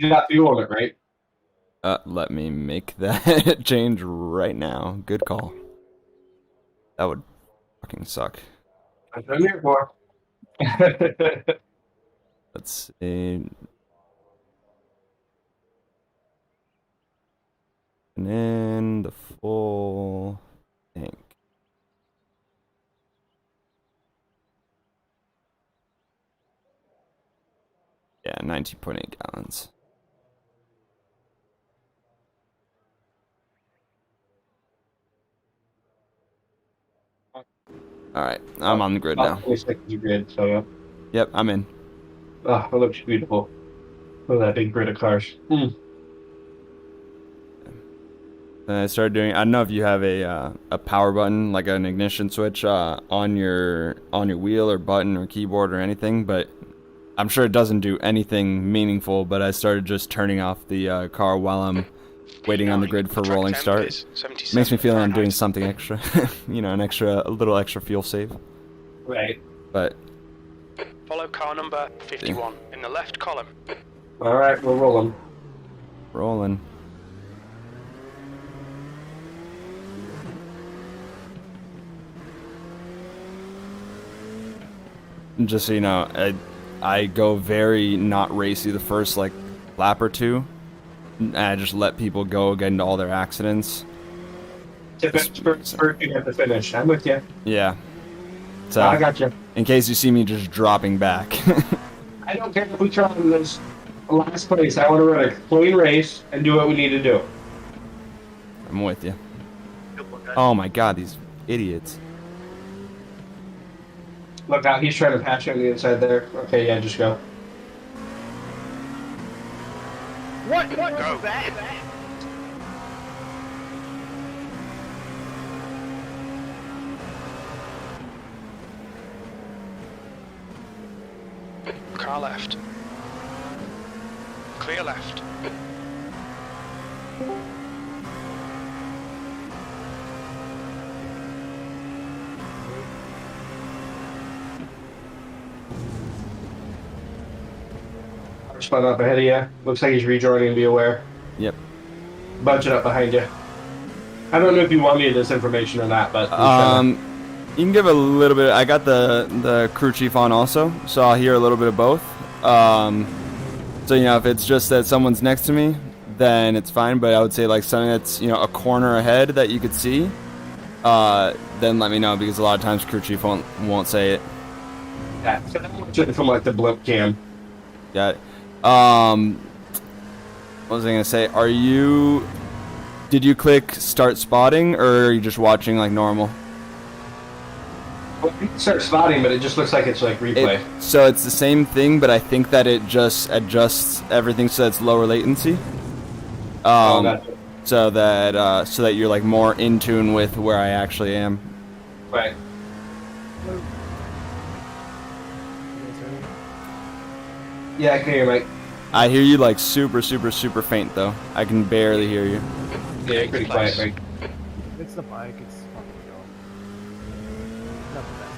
You got fuel in it, right? Let me make that change right now. Good call. That would fucking suck. That's what I'm here for. Let's see. And then the full tank. Yeah, 19.8 gallons. All right, I'm on the grid now. 26 is grid, so yeah. Yep, I'm in. Oh, it looks beautiful. Look at that big grid of cars. Then I started doing. I don't know if you have a power button, like an ignition switch, on your wheel or button or keyboard or anything, but I'm sure it doesn't do anything meaningful. But I started just turning off the car while I'm waiting on the P9. grid for Track rolling temp start. is Makes me 77 feel like I'm doing Fahrenheit. something extra, you know, a little extra fuel save. Right. But Follow car number 51 in the left column. All right, we're rolling. rolling. Just so you know, I go very not racy the first like lap or two. And I just let people go, get into all their accidents. First, you have to finish. I'm with you. Yeah. I So, got you. in case you see me just dropping back. I don't care if we try in this last place. I want to run a clean race and do what we need to do. I'm with you. Oh my god, these idiots. Look out, he's trying to patch you on the inside there. Okay, yeah, just go. What was that? Car left. Clear left. Spun up ahead of you. Looks like he's rejoining, be aware. Yep. Budget up behind you. I don't know if you want me this information or not, but You can give a little bit. I got the crew chief on also, so I'll hear a little bit of both. So you know, if it's just that someone's next to me, then it's fine. But I would say like something that's, you know, a corner ahead that you could see, then let me know, because a lot of times crew chief won't say it. yeah, so I'm watching from like the blimp cam. Got it. What was I gonna say? Did you click start spotting, or are you just watching like normal? Well, you can start spotting, but it just looks like it's like replay. So it's the same thing, but I think that it just adjusts everything so it's lower latency. Gotcha. So that you're like more in tune with where I actually am. Right. Yeah, I can hear you, Mike. I hear you like super, super, super faint though. I can barely hear you. Yeah, pretty quiet, Mike. It's the bike, it's fucking go. Not the best.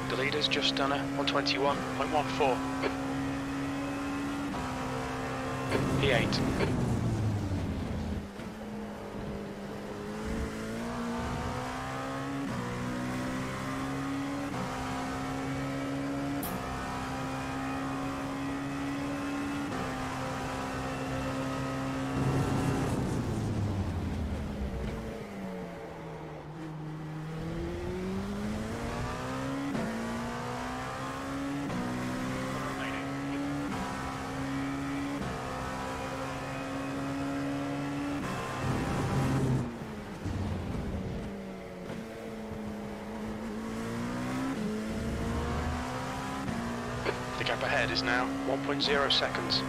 The leader's just done a 121.14. P8. The gap ahead is now 1.0 seconds.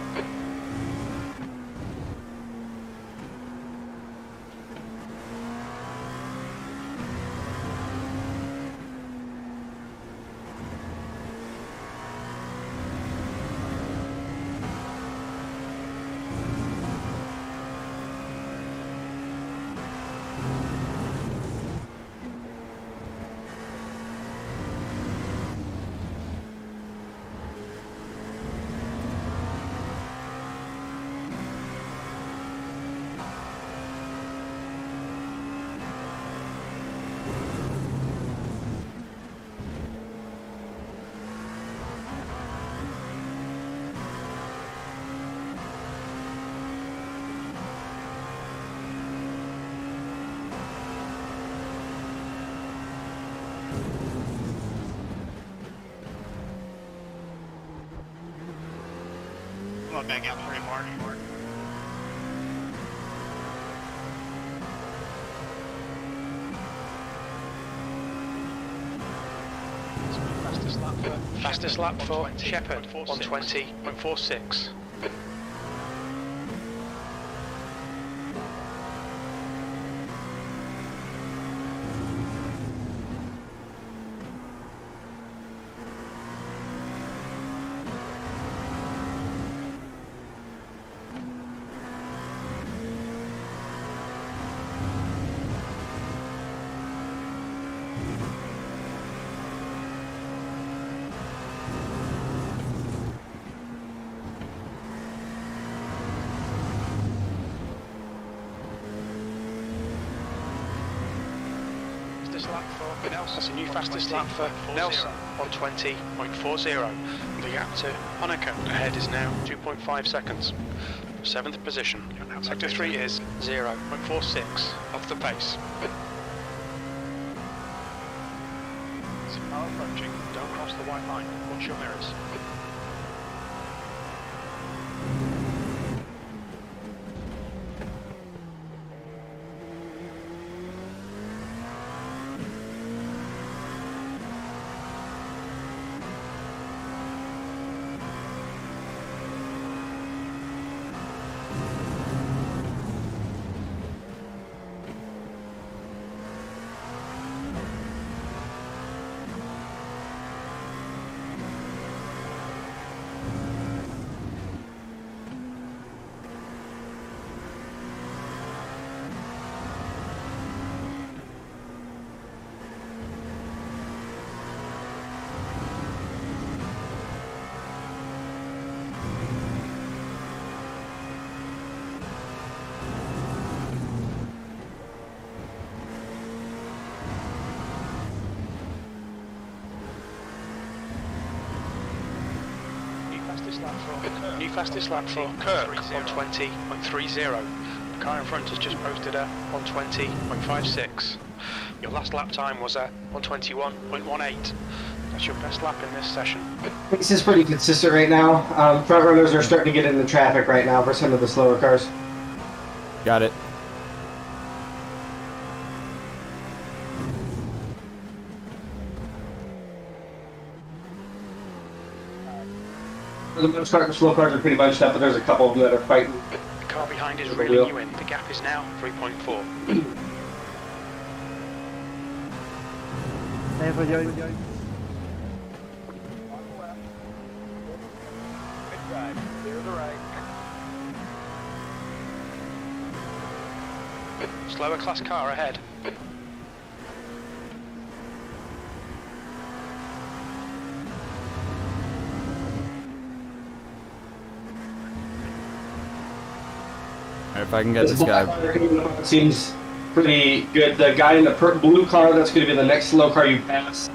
Come on, back out for him, Mark. Fastest lap for Shepherd, 120.46. That's a new fastest lap for Nelson, 120.40. The gap to Honecker ahead is now 2.5 seconds. 7th position. Sector 3 is 0.46 off the pace. Now approaching, don't cross the white line, watch your mirrors. New fastest lap for Kirk, 120.30. The car in front has just posted a 120.56. Your last lap time was at 121.18. That's your best lap in this session. Pace is pretty consistent right now. Front runners are starting to get into traffic right now for some of the slower cars. Got it. For the most part, the slow cars are pretty bunched up, but there's a couple of them that are fighting. The car behind is reeling you in. The gap is now 3.4. Never yo. Slower class car ahead. Alright, if I can get this guy. Seems pretty good. The guy in the blue car, that's going to be the next slow car you pass.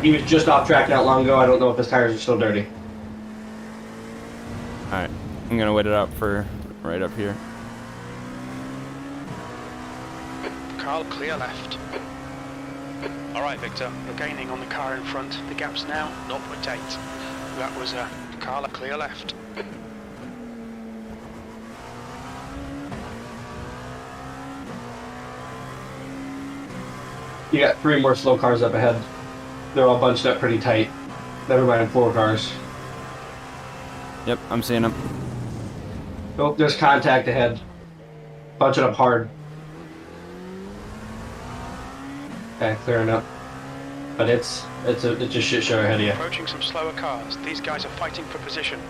He was just off track not long ago. I don't know if his tires are still dirty. Alright, I'm gonna wait it up for right up here. Carl, clear left. Alright, Victor, you're gaining on the car in front. The gap's now 0.8. That was Carl, clear left. You got 3 more slow cars up ahead. They're all bunched up pretty tight. Never mind 4 cars. Yep, I'm seeing him. Oh, there's contact ahead. Bunching up hard. Okay, clearing up. But it's a shit show ahead of you. Approaching some slower cars. These guys are fighting for position.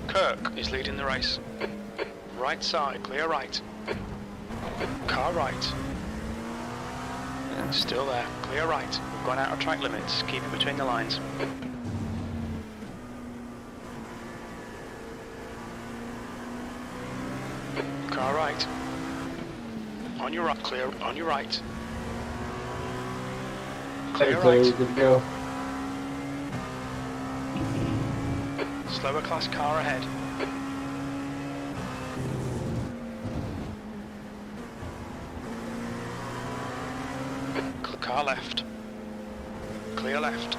Kirk is leading the race. Right side, clear right. Car right. Still there, clear right. We've gone out of track limits. Keep it between the lines. Car right. On your right, clear, on your right. Clear Clear, right. good to go. Slower class car ahead. Car left. Clear left.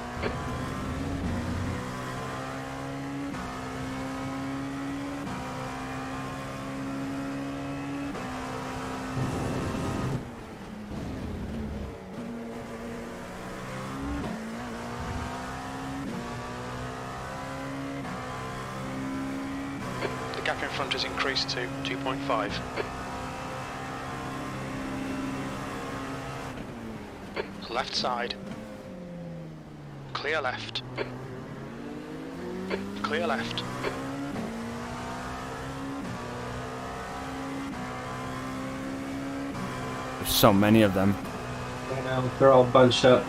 The gap in front has increased to 2.5. Left side. Clear left. Clear left. There's so many of them. I know, they're all bunched up.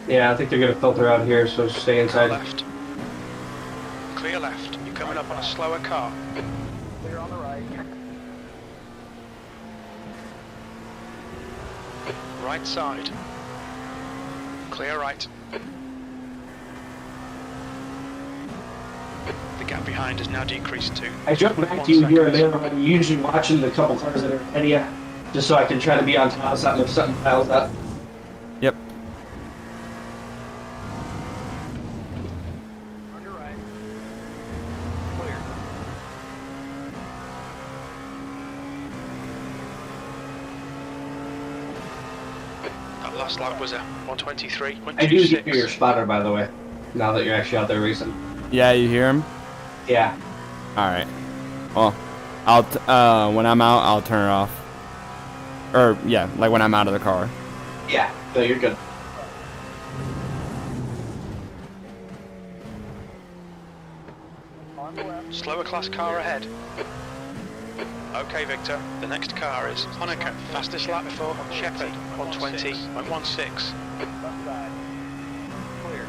Yeah, I think they're gonna filter out here, so stay Car inside. left. Clear left. You're coming up on a slower car. Clear on the right. Right side. Clear right. The gap behind has now decreased to I jump back 1 to you here and second. there. I'm usually watching the couple cars that are ahead of you, just so I can try to be on top of something if something piles up. Yep. On your right. Clear. That last lap was a 123. I do hear your spotter, by the way, now that you're actually out there racing. Yeah, you hear him? Yeah. Alright. Well, when I'm out, I'll turn it off. Or, yeah, like when I'm out of the car. Yeah, no, you're good. On the left. Slower class car ahead. Okay, Victor. The next car is Honecker. Fastest lap before Shepherd. 120.16. Left side. Clear.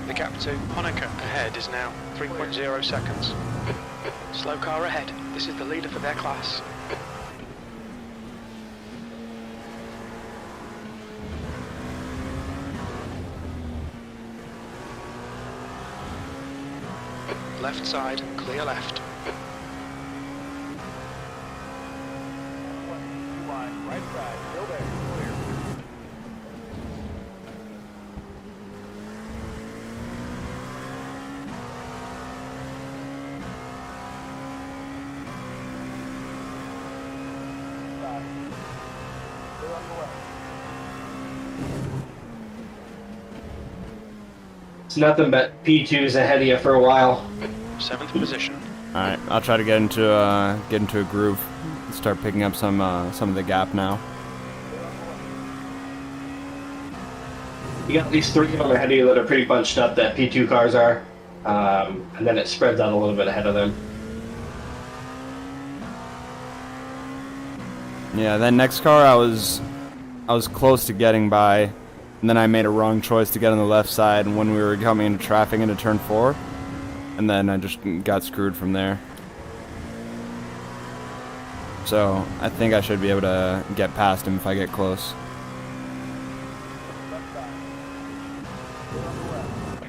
The gap to Honecker ahead is now 3.0 seconds. Slow car ahead. This is the leader for their class. Left side, clear left. Wide. Right side. Still there. Clear. Side. Clear on the left. It's nothing but P2s ahead of you for a while. 7th position. Alright, I'll try to get into a groove. Start picking up some of the gap now. You got at least 3 of them ahead of you that are pretty bunched up, that P2 cars are. And then it spreads out a little bit ahead of them. Yeah, that next car I was close to getting by, and then I made a wrong choice to get on the left side when we were coming into traffic into turn 4, and then I just got screwed from there. So I think I should be able to get past him if I get close. Left side. Clear on the left.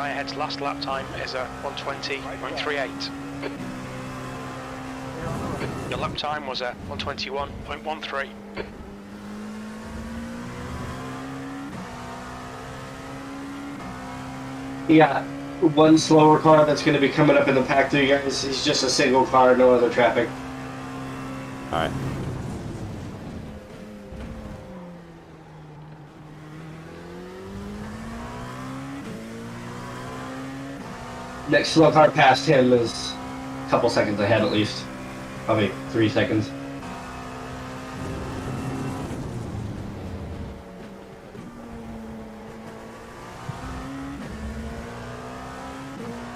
guy ahead's last lap time is a 120.38. Your lap time was a 121.13. You got one slower car that's going to be coming up in the pack through you guys. He's just a single car, no other traffic. All right. Next slow car past him is a couple seconds ahead at least. Probably 3 seconds.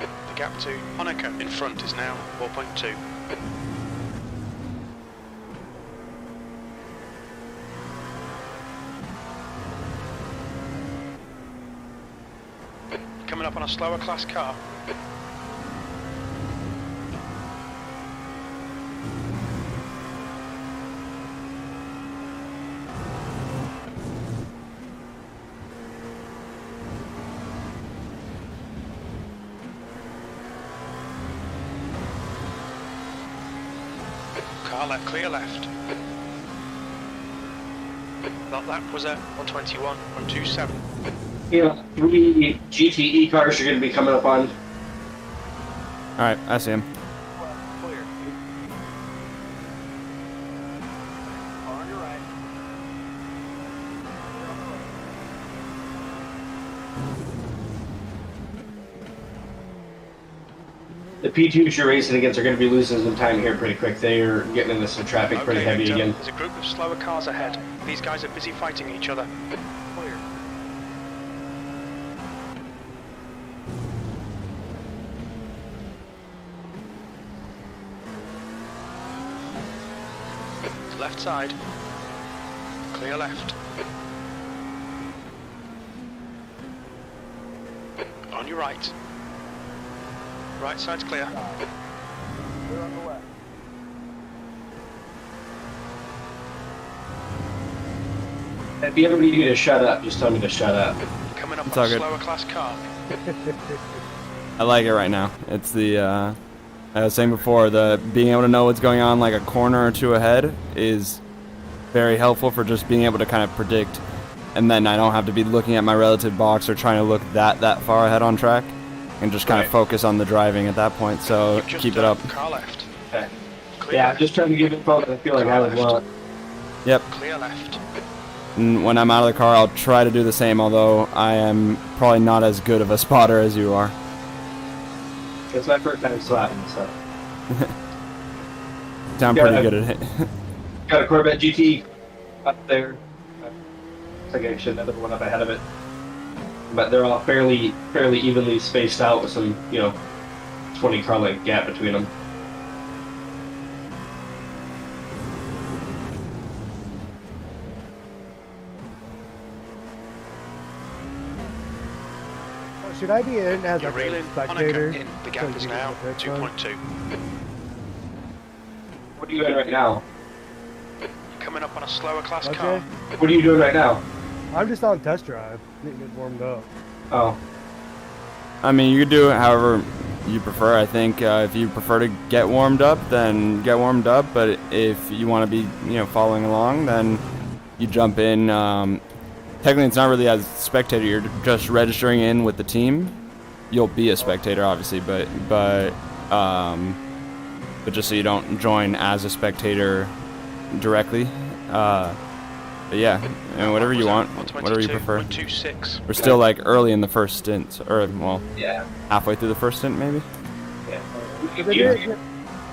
The gap to Honecker in front is now 4.2. Coming up on a slower class car. Car left, clear left. That was a 121.27. You know, 3 GTE cars are going to be coming up on. All right, I see him. Clear. On your right. The P2s you're racing against are going to be losing some time here pretty quick. They are getting into some traffic pretty Okay, heavy Victor, again. there's a group of slower cars ahead. These guys are busy fighting each other. Clear. Left side. Clear left. On your right. Right side's clear. Clear on the left. If you ever need me to shut up, just tell me to shut up. Coming up It's on all a good. slower class car. I like it right now. It's the, I was saying before, the being able to know what's going on like a corner or two ahead is very helpful for just being able to kind of predict, and then I don't have to be looking at my relative box or trying to look that far ahead on track, and just kind of focus on the driving at that point. So You've just keep it done up. Car left. Okay. Clear Yeah, I'm left. just trying to give info that I feel like I would want. Yep. Clear left. And when I'm out of the car, I'll try to do the same, although I am probably not as good of a spotter as you are. It's my first time slotting, so. Sound Yeah, pretty good at it. Got a Corvette GT up there. Looks like I should have another one up ahead of it. But they're all fairly evenly spaced out with some, 20 car length gap between them. Should I be in as You're a reeling spectator? Honecker in. The gap So is you now can get the 2.2. What are you doing right now? Coming up on a slower class Okay. car. What are you doing right now? I'm just on test drive, getting it warmed up. Oh, I mean, you could do it however you prefer. I think if you prefer to get warmed up, then get warmed up. But if you want to be, following along, then you jump in. Technically, it's not really as a spectator. You're just registering in with the team. You'll be a spectator, obviously, but just so you don't join as a spectator directly. But yeah, and whatever you want, whatever you prefer. 122.26. We're still like early in the first stint, or well, yeah. halfway through the first stint, maybe. Yeah. But yeah,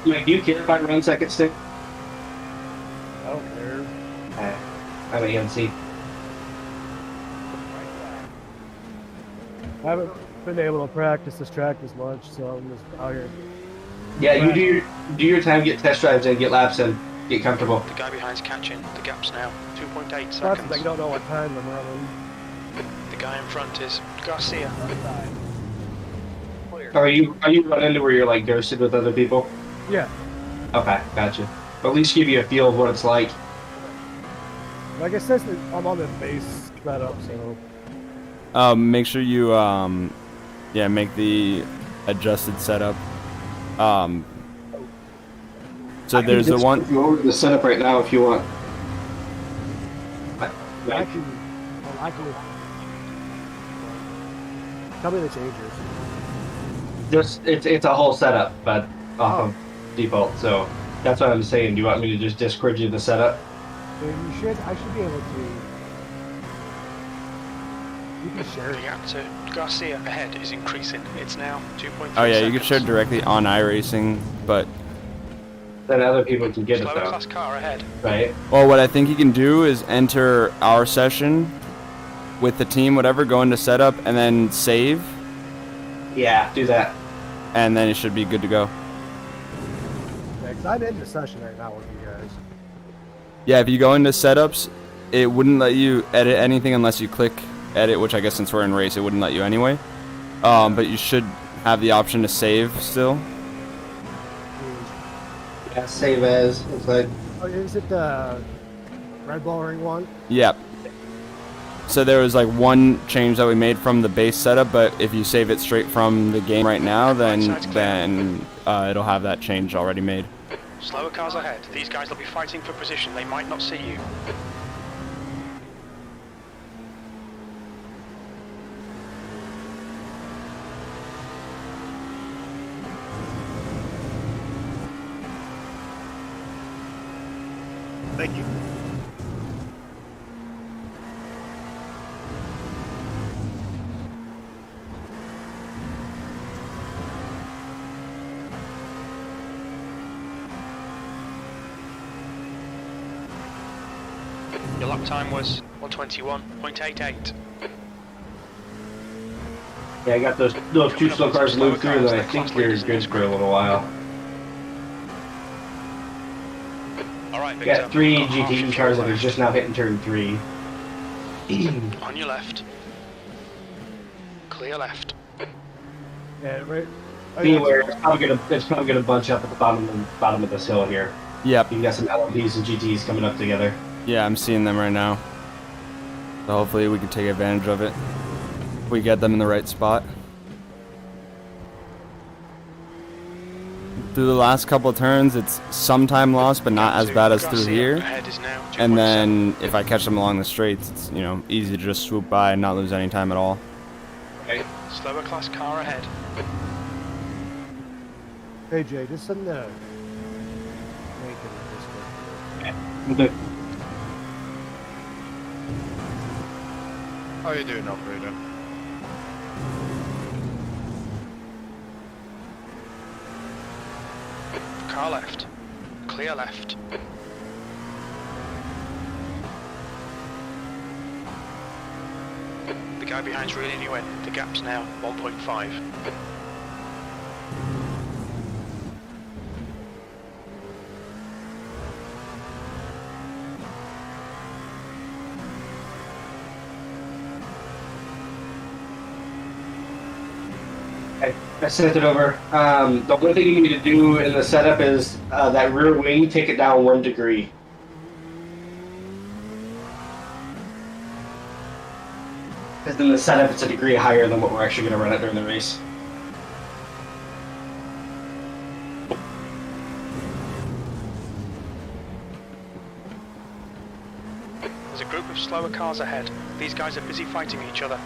Do you care if I run second stick? I don't care. I'm an EMC. I haven't been able to practice this track as much, so I'm just out here. Yeah, you do your time, get test drives in, get laps in, get comfortable. The guy behind's catching. The gap's now 2.8 That's seconds. I don't know what time I'm running. The guy in front is Garcia. Are you running to where you're like ghosted with other people? Yeah. Okay, gotcha. But at least give you a feel of what it's like. Like I said, I'm on the base setup, so Make sure you Yeah, make the adjusted setup. So there's the one. Go over to the setup right now if you want. I can. Well, I can. Tell me the changes. Just it's a whole setup, but off of default. So that's what I'm saying. Do you want me to just Discord you the setup? So you should. I should be able to. You can share The it. gap to Garcia ahead is increasing. It's now 2.3 Oh yeah, you seconds. can share directly on iRacing, but Then other people can get it Slower though, class car ahead. right? well, what I think you can do is enter our session with the team, whatever, go into setup, and then save, Yeah, do that. and then it should be good to go. Yeah, 'cause I'm in the session right now with you guys. Yeah, if you go into setups, it wouldn't let you edit anything unless you click edit, which I guess since we're in race, it wouldn't let you anyway. But you should have the option to save still. Yeah, save as. It's like Oh, is it the Red Bull Ring one? Yep. So there was like one change that we made from the base setup, but if you save it straight from the game right now, then it'll have that change already made. Slower cars ahead. These guys will be fighting for position. They might not see you. Thank you. Your lap time was 121.88. yeah, I got those two slow cars moved through, and then I think you're good for a little while. Alright, I Victor. got three Got half your GT cars that fuel are just now hitting turn 3. left. On your left. Clear left. Yeah, right. Oh, Anywhere, yeah, it's probably gonna bunch up at the bottom of this hill here. Yep. You got some LMPs and GTs coming up together. Yeah, I'm seeing them right now. So hopefully we can take advantage of it. We get them in the right spot. Through the last couple of turns, it's some time lost, but not as bad as through here. Ahead is now And 2.7. then if I catch them along the straights, it's, you know, easy to just swoop by and not lose any time at all. Okay. Slower class car ahead. Hey Jay, just send the link in the Discord. Okay. How are you doing, operator? Car left. Clear left. The guy behind's reeling you in. The gap's now 1.5. I sent it over. The only thing you need to do in the setup is that rear wing, take it down 1 degree. Because in the setup, it's a degree higher than what we're actually going to run it during the race. There's a group of slower cars ahead. These guys are busy fighting each other.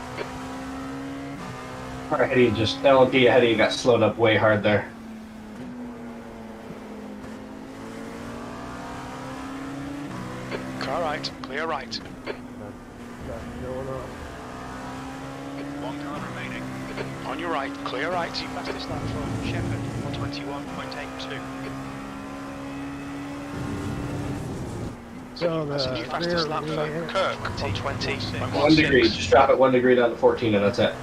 Our ahead of you, just LMP ahead of you got slowed up way hard there. Car right. Clear right. Going on. One car remaining. On your right. Clear right. You fastest lap from Shepherd. 121.82. So That's the new the fastest rear lap for wing. Kirk. 120.16. 1 degree. Just drop it 1 degree down to 14, and that's it.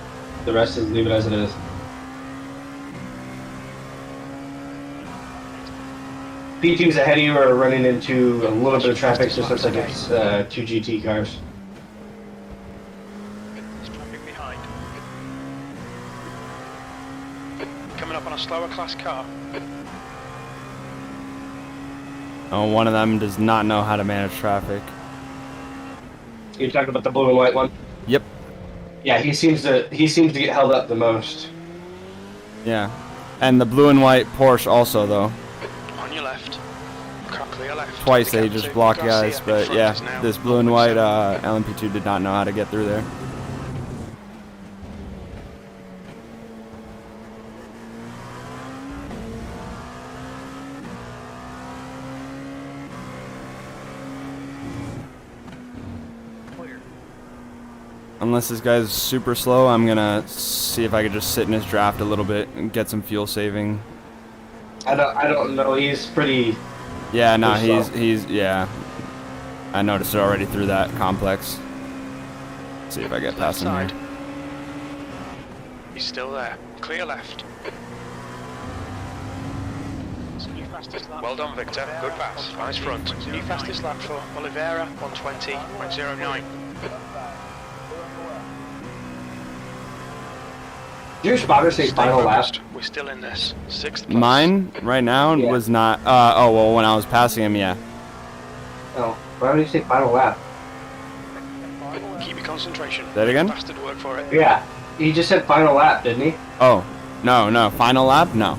The rest is leave it as it is. P2s ahead of you are running into a little bit of traffic. Just looks like it's 2 GT cars. There's traffic behind. Coming up on a slower class car. Oh, one of them does not know how to manage traffic. You're talking about the blue and white one? Yep. Yeah, he seems to get held up the most. Yeah. And the blue and white Porsche also, though. On your left. Car clear left. Twice The they gap just to blocked Garcia guys, in but front yeah, is now this blue and white 0.7. LMP2 did not know how to get through there. Clear. Unless this guy's super slow, I'm gonna see if I could just sit in his draft a little bit and get some fuel saving. I don't know. He's pretty. Yeah, no, Pretty slow. he's yeah. I noticed it already through that complex. See if I get past him Left here. side. He's still there. Clear left. New fastest lap. Well done, Victor. Good pass. Nice front. New fastest lap for Oliveira, 120.09. Did your spotter say Stay final lap? focused. We're still in this. 6th place. Mine right now Yeah. was not. Oh well, when I was passing him, yeah. No. Why would you say final lap? Keep your concentration. That again? Bastard work for it. Yeah. He just said final lap, didn't he? Oh, no, final lap, no.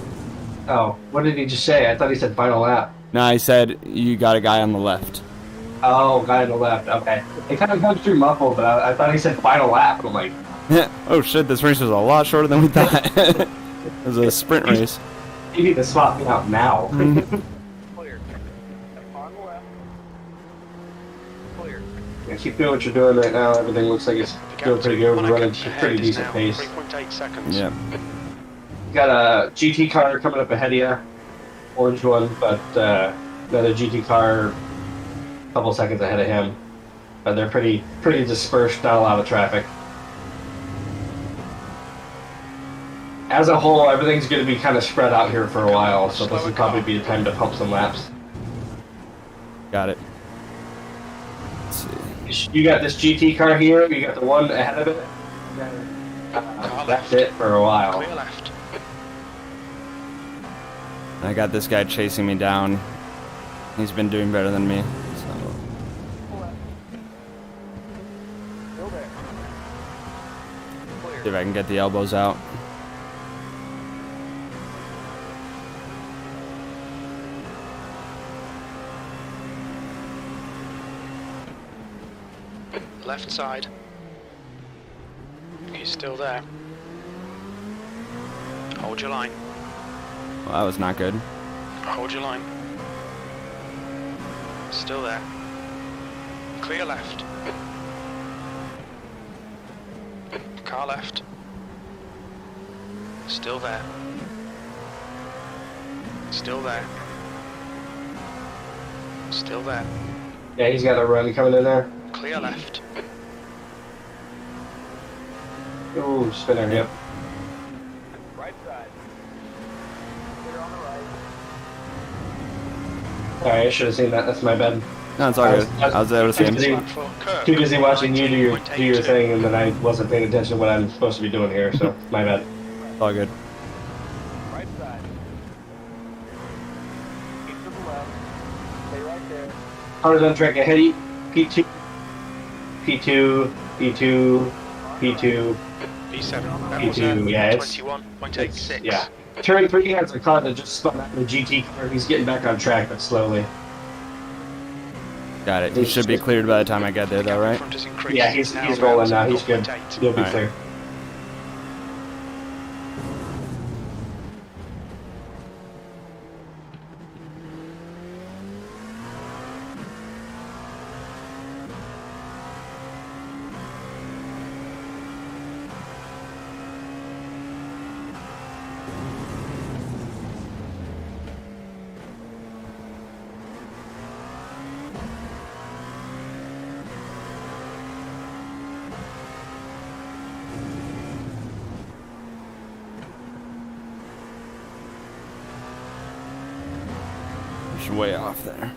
Oh, what did he just say? I thought he said final lap. No, he said you got a guy on the left. Oh, guy on the left. Okay. It kind of comes through muffled, but I thought he said final lap. I'm like, Oh shit, this race was a lot shorter than we thought. It was a sprint race. you need to swap me out now. Clear. On the left. Clear. Yeah, keep doing what you're doing right now. Everything looks like it's The gap doing pretty to good. We're Monaco running ahead pretty is decent now pace. 3.8 seconds. Yep. Got a GT car coming up ahead of you. Orange one, but another GT car a couple seconds ahead of him. But they're pretty dispersed, not a lot of traffic. As a whole, everything's going to be kind of spread out here for a while, so this would probably be a time to pump some laps. Got it. Let's see. You got this GT car here, you got the one ahead of it. That's it for a while. Clear left. I got this guy chasing me down. He's been doing better than me. So. Still there. Clear. See if I can get the elbows out. Left side. He's still there. Hold your line. Well, that was not good. Hold your line. Still there. Clear left. Car left. Still there. Still there. Still there. Yeah, he's got a run coming in there. Clear left. Ooh, spinner, yep. Right side. Clear on the right. Alright, I should have seen that. That's my bad. No, it's all good. I was able to see him. Busy- Lap for Kirk. Too busy watching you do your 19.82. thing, and then I wasn't paying attention to what I'm supposed to be doing here, so my bad. It's all good. Right side. Keep to the left. Stay right there. Cars on track ahead of you. P2, P2, P2, P2. P7. That P2, was yeah, it's- 21.86. Yeah. Turn 3 has a car that just spun out of the GT car. He's getting back on track, but slowly. Got it. He should be cleared by the time I get there, though, right? Front has increased. Yeah, It's he's now rolling now. around He's good. 0.8. He'll be Alright. clear. Just way off there.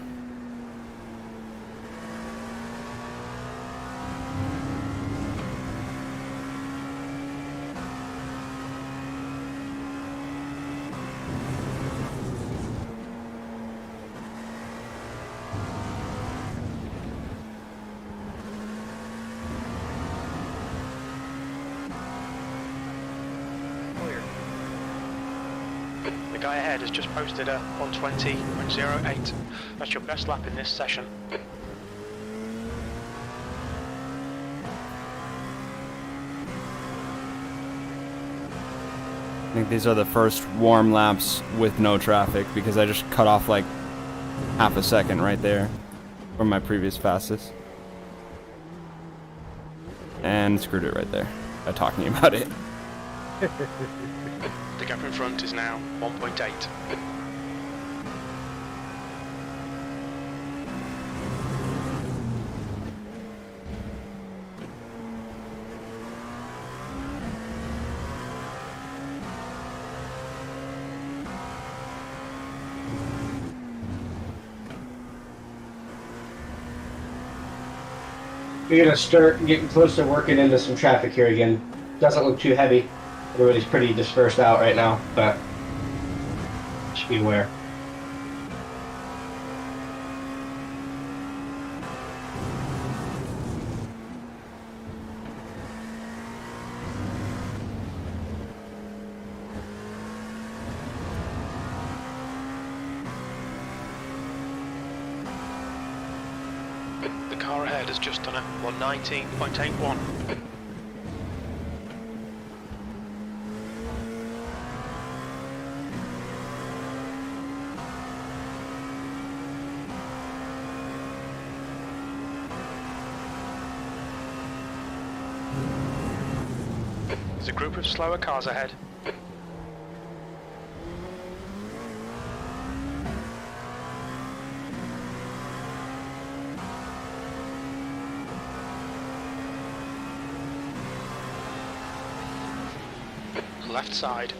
The guy ahead has just posted a 120.08. That's your best lap in this session. I think these are the first warm laps with no traffic because I just cut off like half a second right there from my previous fastest. And screwed it right there by talking about it. The gap in front is now 1.8. We're gonna start getting close to working into some traffic here again. Doesn't look too heavy. Everybody's pretty dispersed out right now, but just be aware. The car ahead has just done a 119.81. There's a group of slower cars ahead. Left side.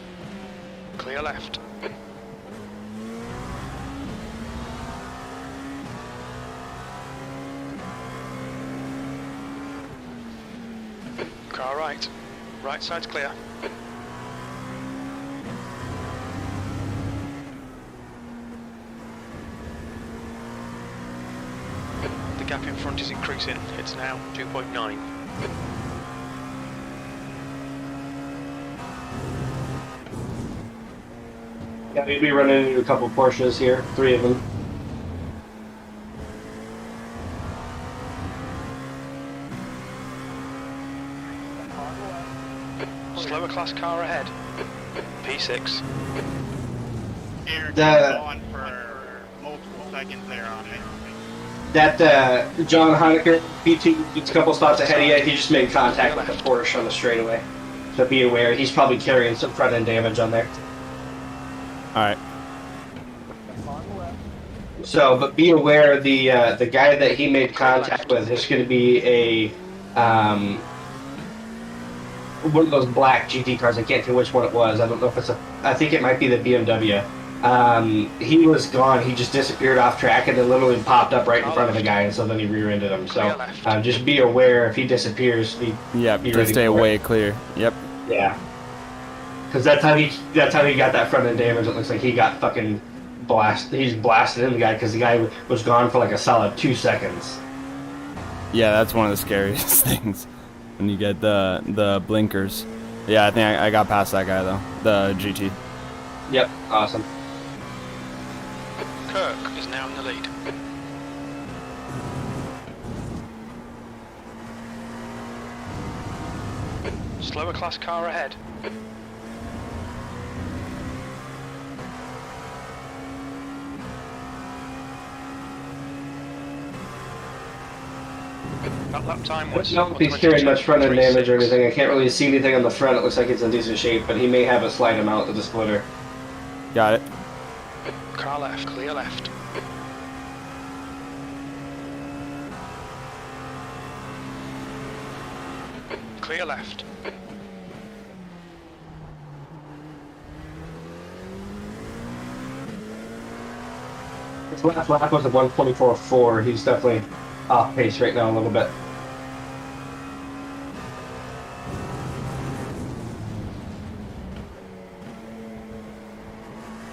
Clear left. Car right. Right side's clear. The gap in front is increasing. It's now 2.9. Yeah, we'd be running into a couple Porsches here, 3 of them. Slower class car ahead. P6. Eric The- on for multiple seconds there on me. That John Honecker, P2, it's a couple spots ahead of you. He just made contact with a Porsche on the straightaway. So be aware, he's probably carrying some front end damage on there. Alright. So, but be aware, the guy that he made contact with is going to be a one of those black GT cars. I can't tell which one it was. I don't know if it's a. I think it might be the BMW. He was gone. He just disappeared off track and then literally popped up right in front of the guy, and so then he rear-ended him. So just be aware if he disappears. Yep, be to ready stay for it. way clear. Yep. Yeah. Because that's how he got that front end damage. It looks like he got fucking blasted. He's blasted in the guy because the guy was gone for like a solid 2 seconds. Yeah, that's one of the scariest things when you get the blinkers. Yeah, I think I got past that guy though. The GT. Yep, awesome. Kirk is now in the lead. Slower class car ahead. That lap time was. I don't think he's carrying much front end damage or anything. I can't really see anything on the front. It looks like it's in decent shape, but he may have a slight amount of the splitter. Got it. Car left, clear left. Clear left. His last lap was a 124.4. He's definitely off pace right now a little bit.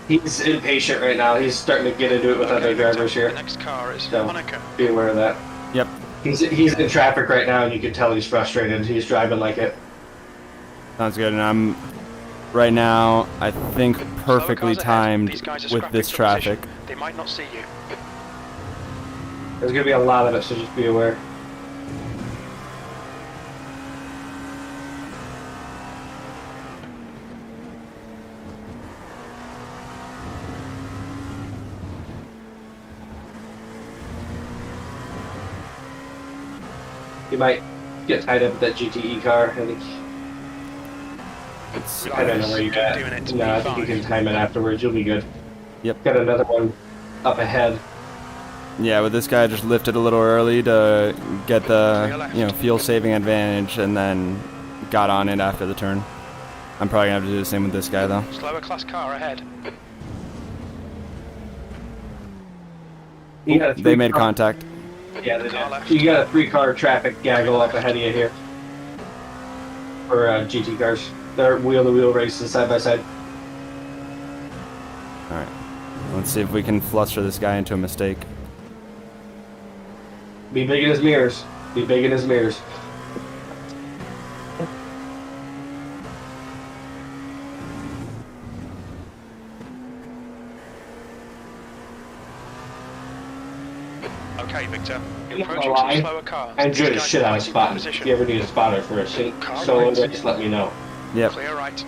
He's impatient right now. He's starting to get into it with other drivers The here. next car is So Monaco. be aware of that. Yep. He's in traffic right now, and you can tell he's frustrated. He's driving like it. Sounds good. And right now, I think perfectly Slower cars ahead. timed These guys are with scrapping this for traffic. position. They might not see you. There's gonna be a lot of it, so just be aware. You might get tied up with that GTE car. I think. I don't know where you at. Doing it to No, I think you P5. can time it afterwards. You'll be good. Yep. Got another one up ahead. Yeah, but this guy just lifted a little early to get the fuel saving advantage, and then got on it after the turn. I'm probably gonna have to do the same with this guy though. Slower class car ahead. You got a They made three-car- contact. Yeah, they Car did. left. You got a 3-car traffic gaggle up ahead of you here. For GT cars. They're wheel-to-wheel races side by side. All right, let's see if we can fluster this guy into a mistake. Be big in his mirrors. Be big in his mirrors. Okay, Victor. You're I'm not approaching gonna some lie. slower cars. I'm good These as guys shit are out of fighting for spotting. position. If you ever need a spotter for a Car solo right. race, let me know. Yep. Clear right.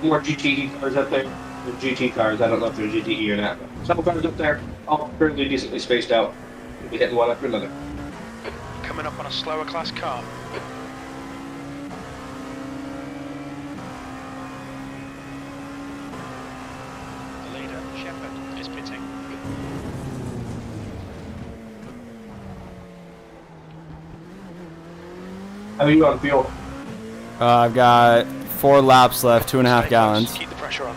More GTE cars up there. The GT cars, I don't know if they're GTE or not. But some cars up there, all fairly decently spaced out. You'll be hitting one after another. Coming up on a slower class car. The leader, Shepherd, is pitting. How are you on fuel? I've got 4 laps left, 2.5 gallons. Keep the pressure on.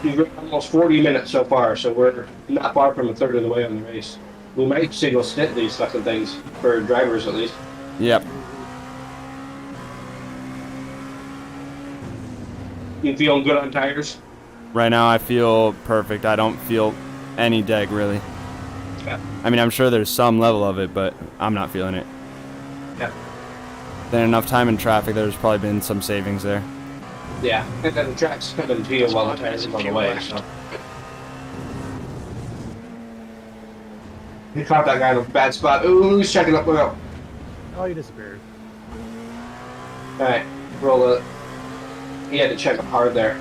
You've got almost 40 minutes so far, so we're not far from a third of the way on the race. We might single stint these fucking things, for drivers at least. Yep. You feeling good on tires? Right now I feel perfect. I don't feel any deg really. Yeah. I mean, I'm sure there's some level of it, but I'm not feeling it. Yeah. Then enough time in traffic, there's probably been some savings there. Yeah. And then the track's coming to you while the tires are on the way, so. You caught that guy in a bad spot. Ooh, he's checking up. Look out. Oh, you disappeared. Alright, roll it. He had to check up hard there.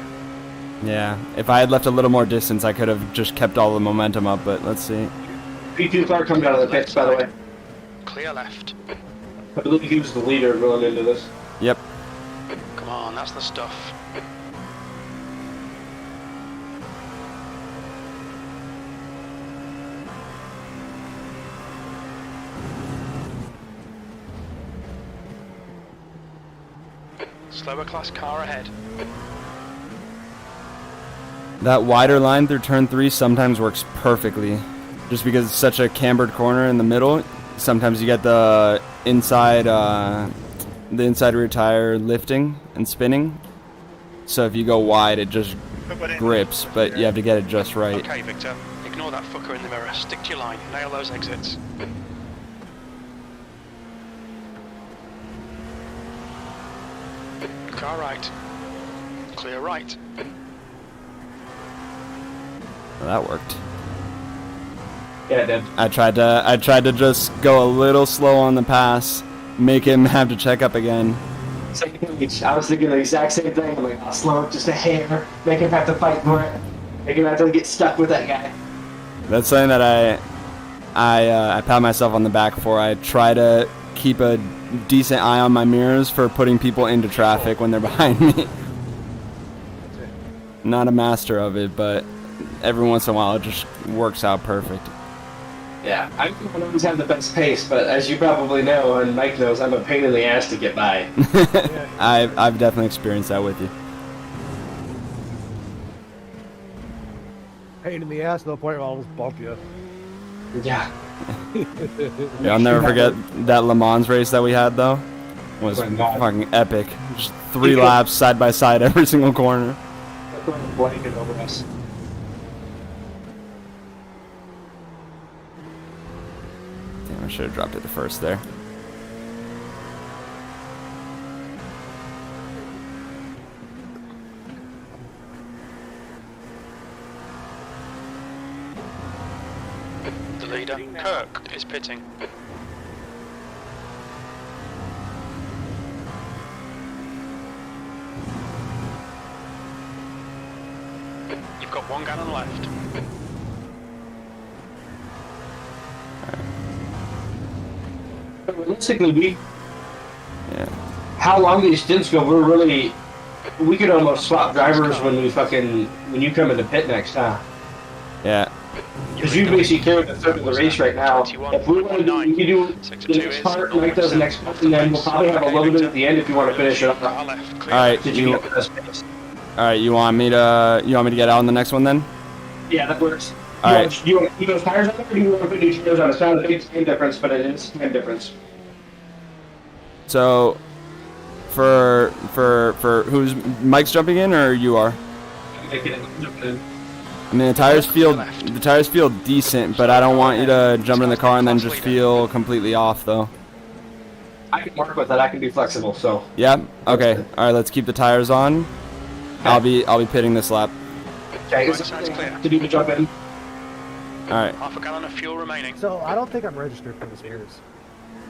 Yeah, if I had left a little more distance, I could have just kept all the momentum up, but let's see. P2 car coming out of the pits, by the way. Clear left. I believe he was the leader going into this. Yep. Come on, that's the stuff. Slower class car ahead. That wider line through turn 3 sometimes works perfectly. Just because it's such a cambered corner in the middle, sometimes you get the inside rear tire lifting and spinning. So if you go wide, it just grips, but you have to get it just right. Okay, Victor. Ignore that fucker in the mirror. Stick to your line. Nail those exits. Car right. Clear right. Well, that worked. Yeah, it did. I tried to just go a little slow on the pass, make him have to check up again. Same page. I was thinking the exact same thing. I'm like, I'll slow up just a hair, make him have to fight for it, make him have to get stuck with that guy. That's something that I pat myself on the back for. I try to keep a decent eye on my mirrors for putting people into traffic when they're behind me. Not a master of it, but every once in a while it just works out perfect. Yeah, I don't always have the best pace, but as you probably know, and Mike knows, I'm a pain in the ass to get by. I've definitely experienced that with you. Pain in the ass to the point where I'll almost bump you. Yeah. Yeah, I'll never forget that Le Mans race that we had though. It was Oh my God. fucking epic. Just 3 laps side by side every single corner. Throwing a blanket over us. Damn, I should have dropped it to first there. The leader, Kirk, is pitting. You've got 1 gallon left. But realistically, Yeah. how long these stints go, we could almost swap drivers when you come into pit next, huh? Yeah. Because you basically carry the third of the race right now. If we want to do, you do the next part, Mike does the next part, and then we'll probably have a little bit at the end if you want to finish it up. Alright, Did you get to this pace? alright, you want me to get out on the next one then? Yeah, that works. All right. Do you want to keep those tires on there, or do you want to put new tires on? It's not a big time difference, but it is time difference. So for who's Mike's jumping in or you are? I mean the tires feel decent, but I don't want you to jump in the car and then just feel completely off though. I can work with that. I can be flexible. So Yeah? Okay. Alright, let's keep the tires on. I'll be pitting this lap. okay, Right side's clear. to do the jump in. Alright. 1/2 gallon of fuel remaining. So I don't think I'm registered for this race.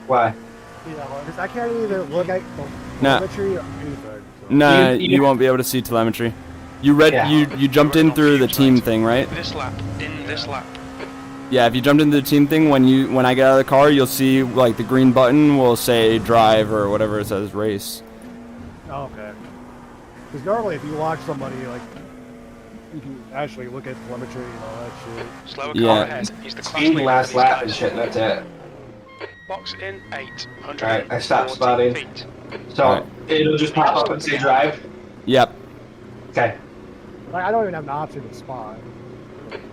Why? Because I can't either look at Nah. telemetry or anything. So. Nah, You- you won't be able to see telemetry. You read Yeah. you jumped in through the team thing, right? This lap, in this lap. Yeah, if you jumped into the team thing, when I get out of the car, you'll see like the green button will say drive or whatever it says race. Oh, okay. Because normally if you watch somebody, like, you can actually look at telemetry and all that shit. Slower Yeah. car ahead. He's the class Speed leader last for these lap and guys. shit. And that's it. Box in 8. Alright, I stopped spotting. Feet. So Alright. it'll just pop up and say drive. Yep. Okay. Like, I don't even have an option to spot.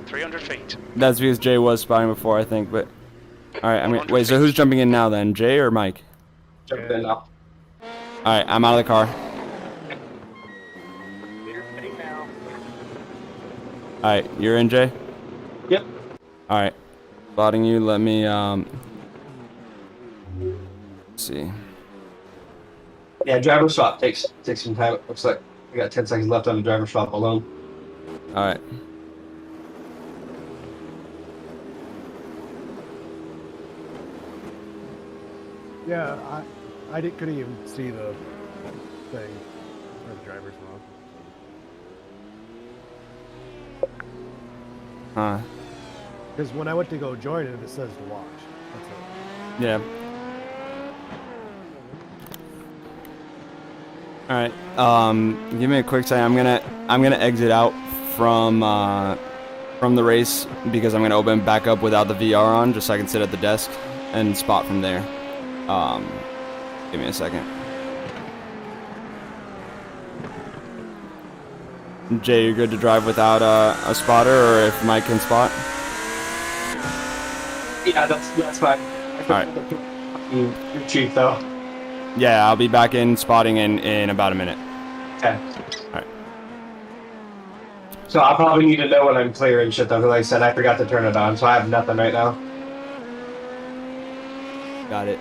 300 feet. That's because Jay was spotting before, I think. But all right, I mean, wait. So who's jumping in now then, Jay or Mike? Jump in now. All right, I'm out of the car. All right, you're in, Jay. Yep. All right, spotting you. Let me see. Yeah, driver swap takes some time. It looks like we got 10 seconds left on the driver swap alone. All right. Yeah, couldn't even see the thing. Or the driver's wrong. Huh. Because when I went to go join it, it says to watch. That's it. Yeah. All right. Give me a quick second. I'm gonna exit out from the race because I'm gonna open back up without the VR on, just so I can sit at the desk and spot from there. Give me a second. Jay, you're good to drive without a spotter, or if Mike can spot. Yeah, that's fine. Alright. You're cheap though. Yeah, I'll be back in spotting in about a minute. Okay. Alright. So I'll probably need to know when I'm clear and shit though, because like I said, I forgot to turn it on, so I have nothing right now. Got it.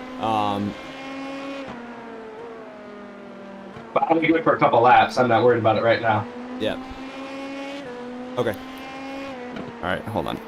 But I'll be good for a couple laps. I'm not worried about it right now. Yeah. Okay. Alright, hold on.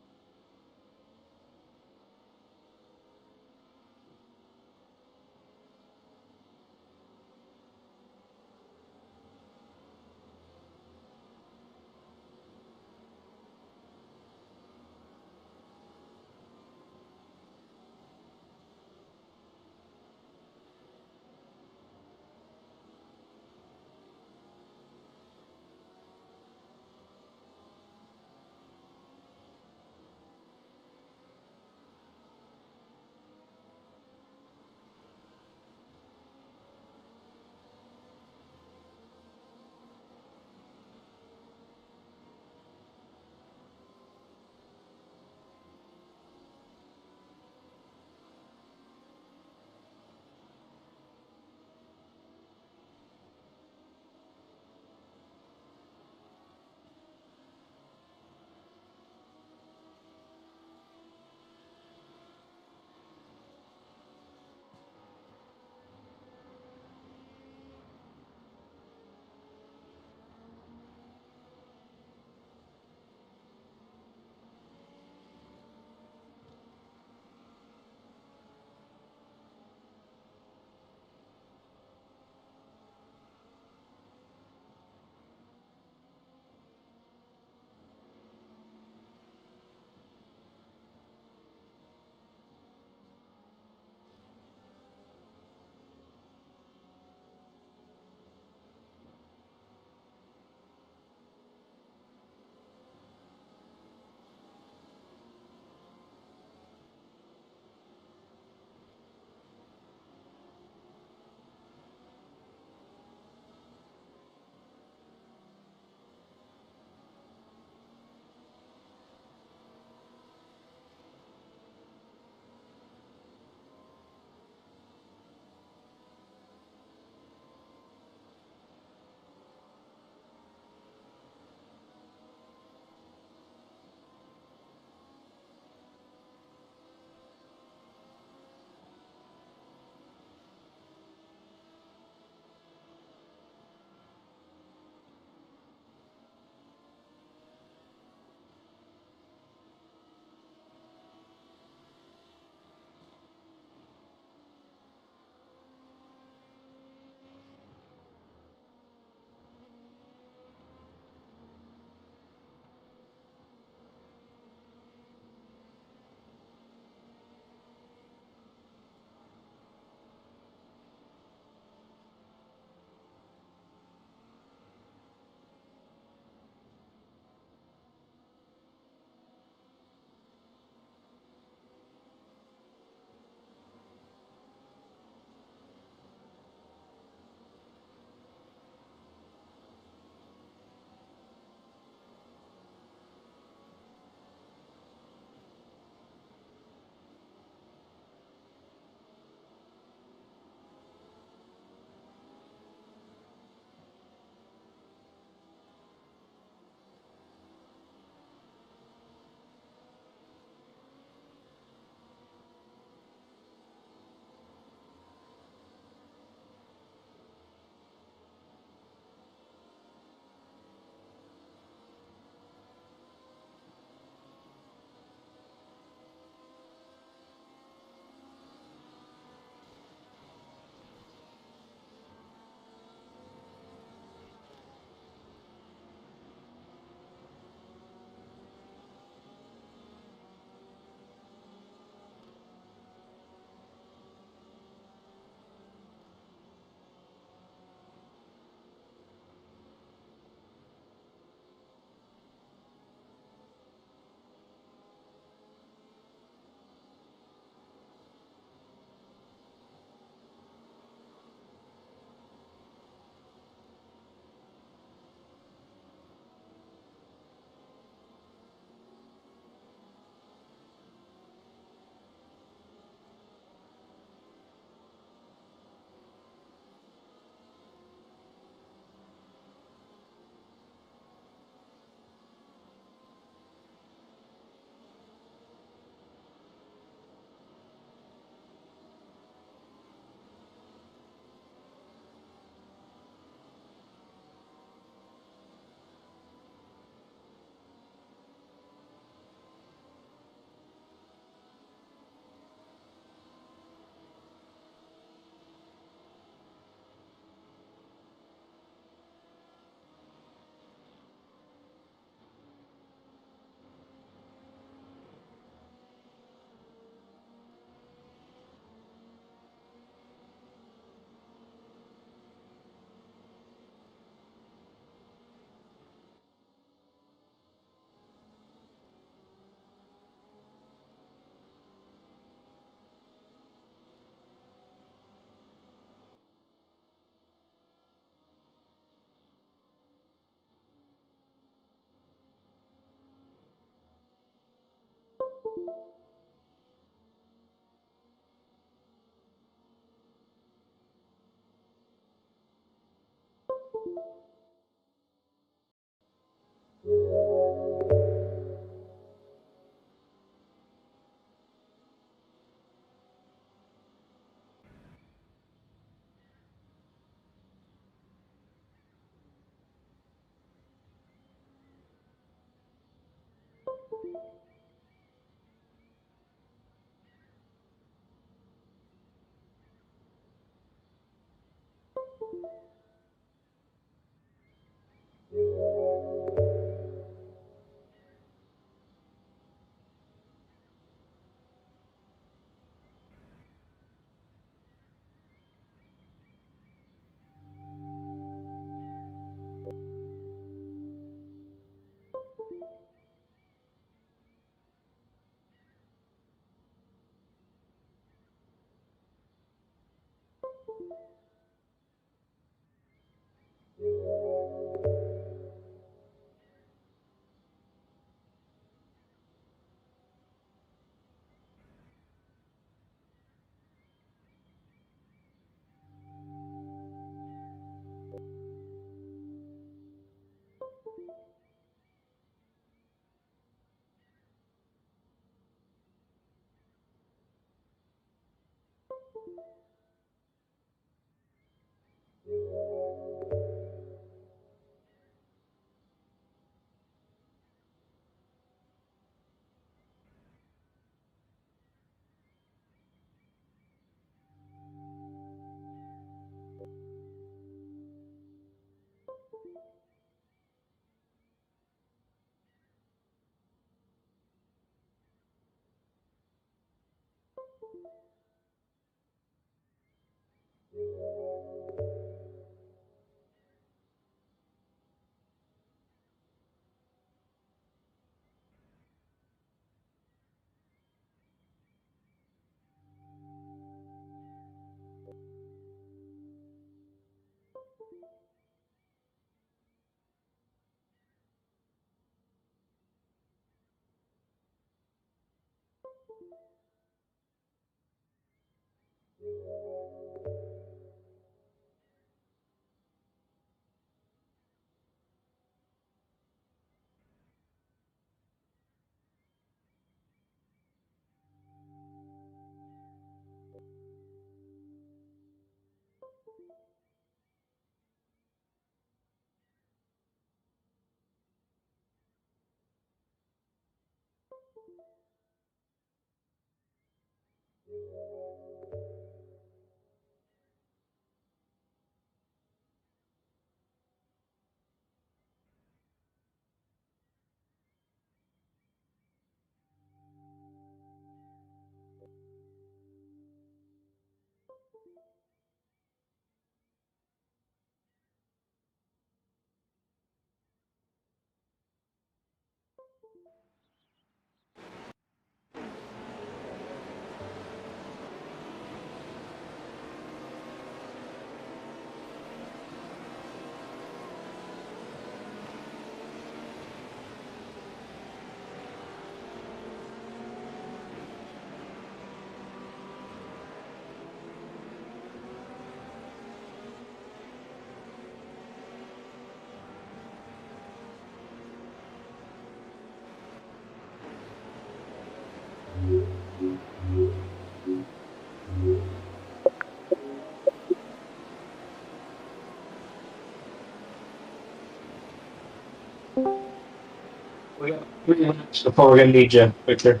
We got 3 minutes before we're gonna need you, Victor.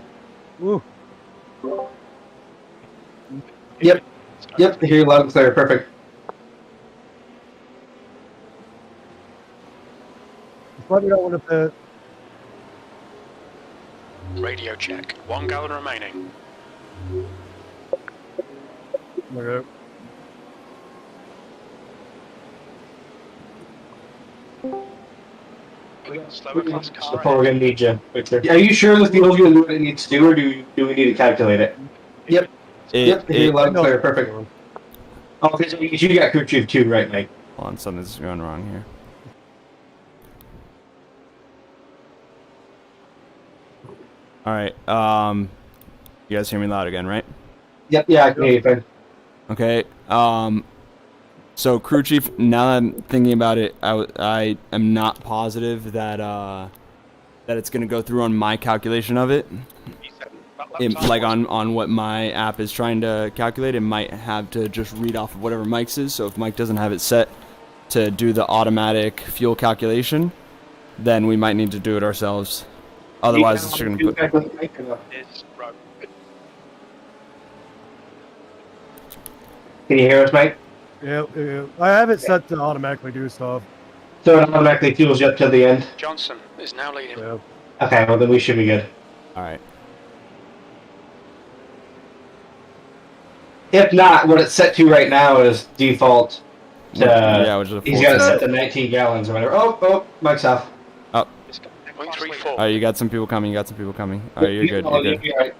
Ooh. Yep. Yep. I hear you loud and clear. Perfect. Just let me know when it's Radio check. 1 gallon remaining. Okay. Slower class car Before we're ahead. gonna need you, Victor. Are you sure the fuel's gonna do what it needs to do, or do we need to calculate it? Yep. Yep. I hear you loud and No, clear. Perfect. Okay, so you got crew chief too, right, Mike? Hold on, something's going wrong here. All right. You guys hear me loud again, right? Yep, yeah, I can hear you, Fred. Okay. So crew chief. Now that I'm thinking about it, I am not positive that that it's gonna go through on my calculation of it. Like on what my app is trying to calculate, it might have to just read off of whatever Mike's is. So if Mike doesn't have it set to do the automatic fuel calculation, then we might need to do it ourselves. Otherwise, it's just gonna put. Can you hear us, Mike? Yeah, I have it set to automatically do stuff. So it automatically fuels you up to the end? Johnson is now leading. Yeah. Okay, well then we should be good. All right. If not, what it's set to right now is default to, Yeah, which is a he's full got it set. set to 19 gallons or whatever. Oh, Mike's off. Oh. 0.34. All right, you got some people coming. You got some people coming. All right, you're good. Oh, You're good. you're right.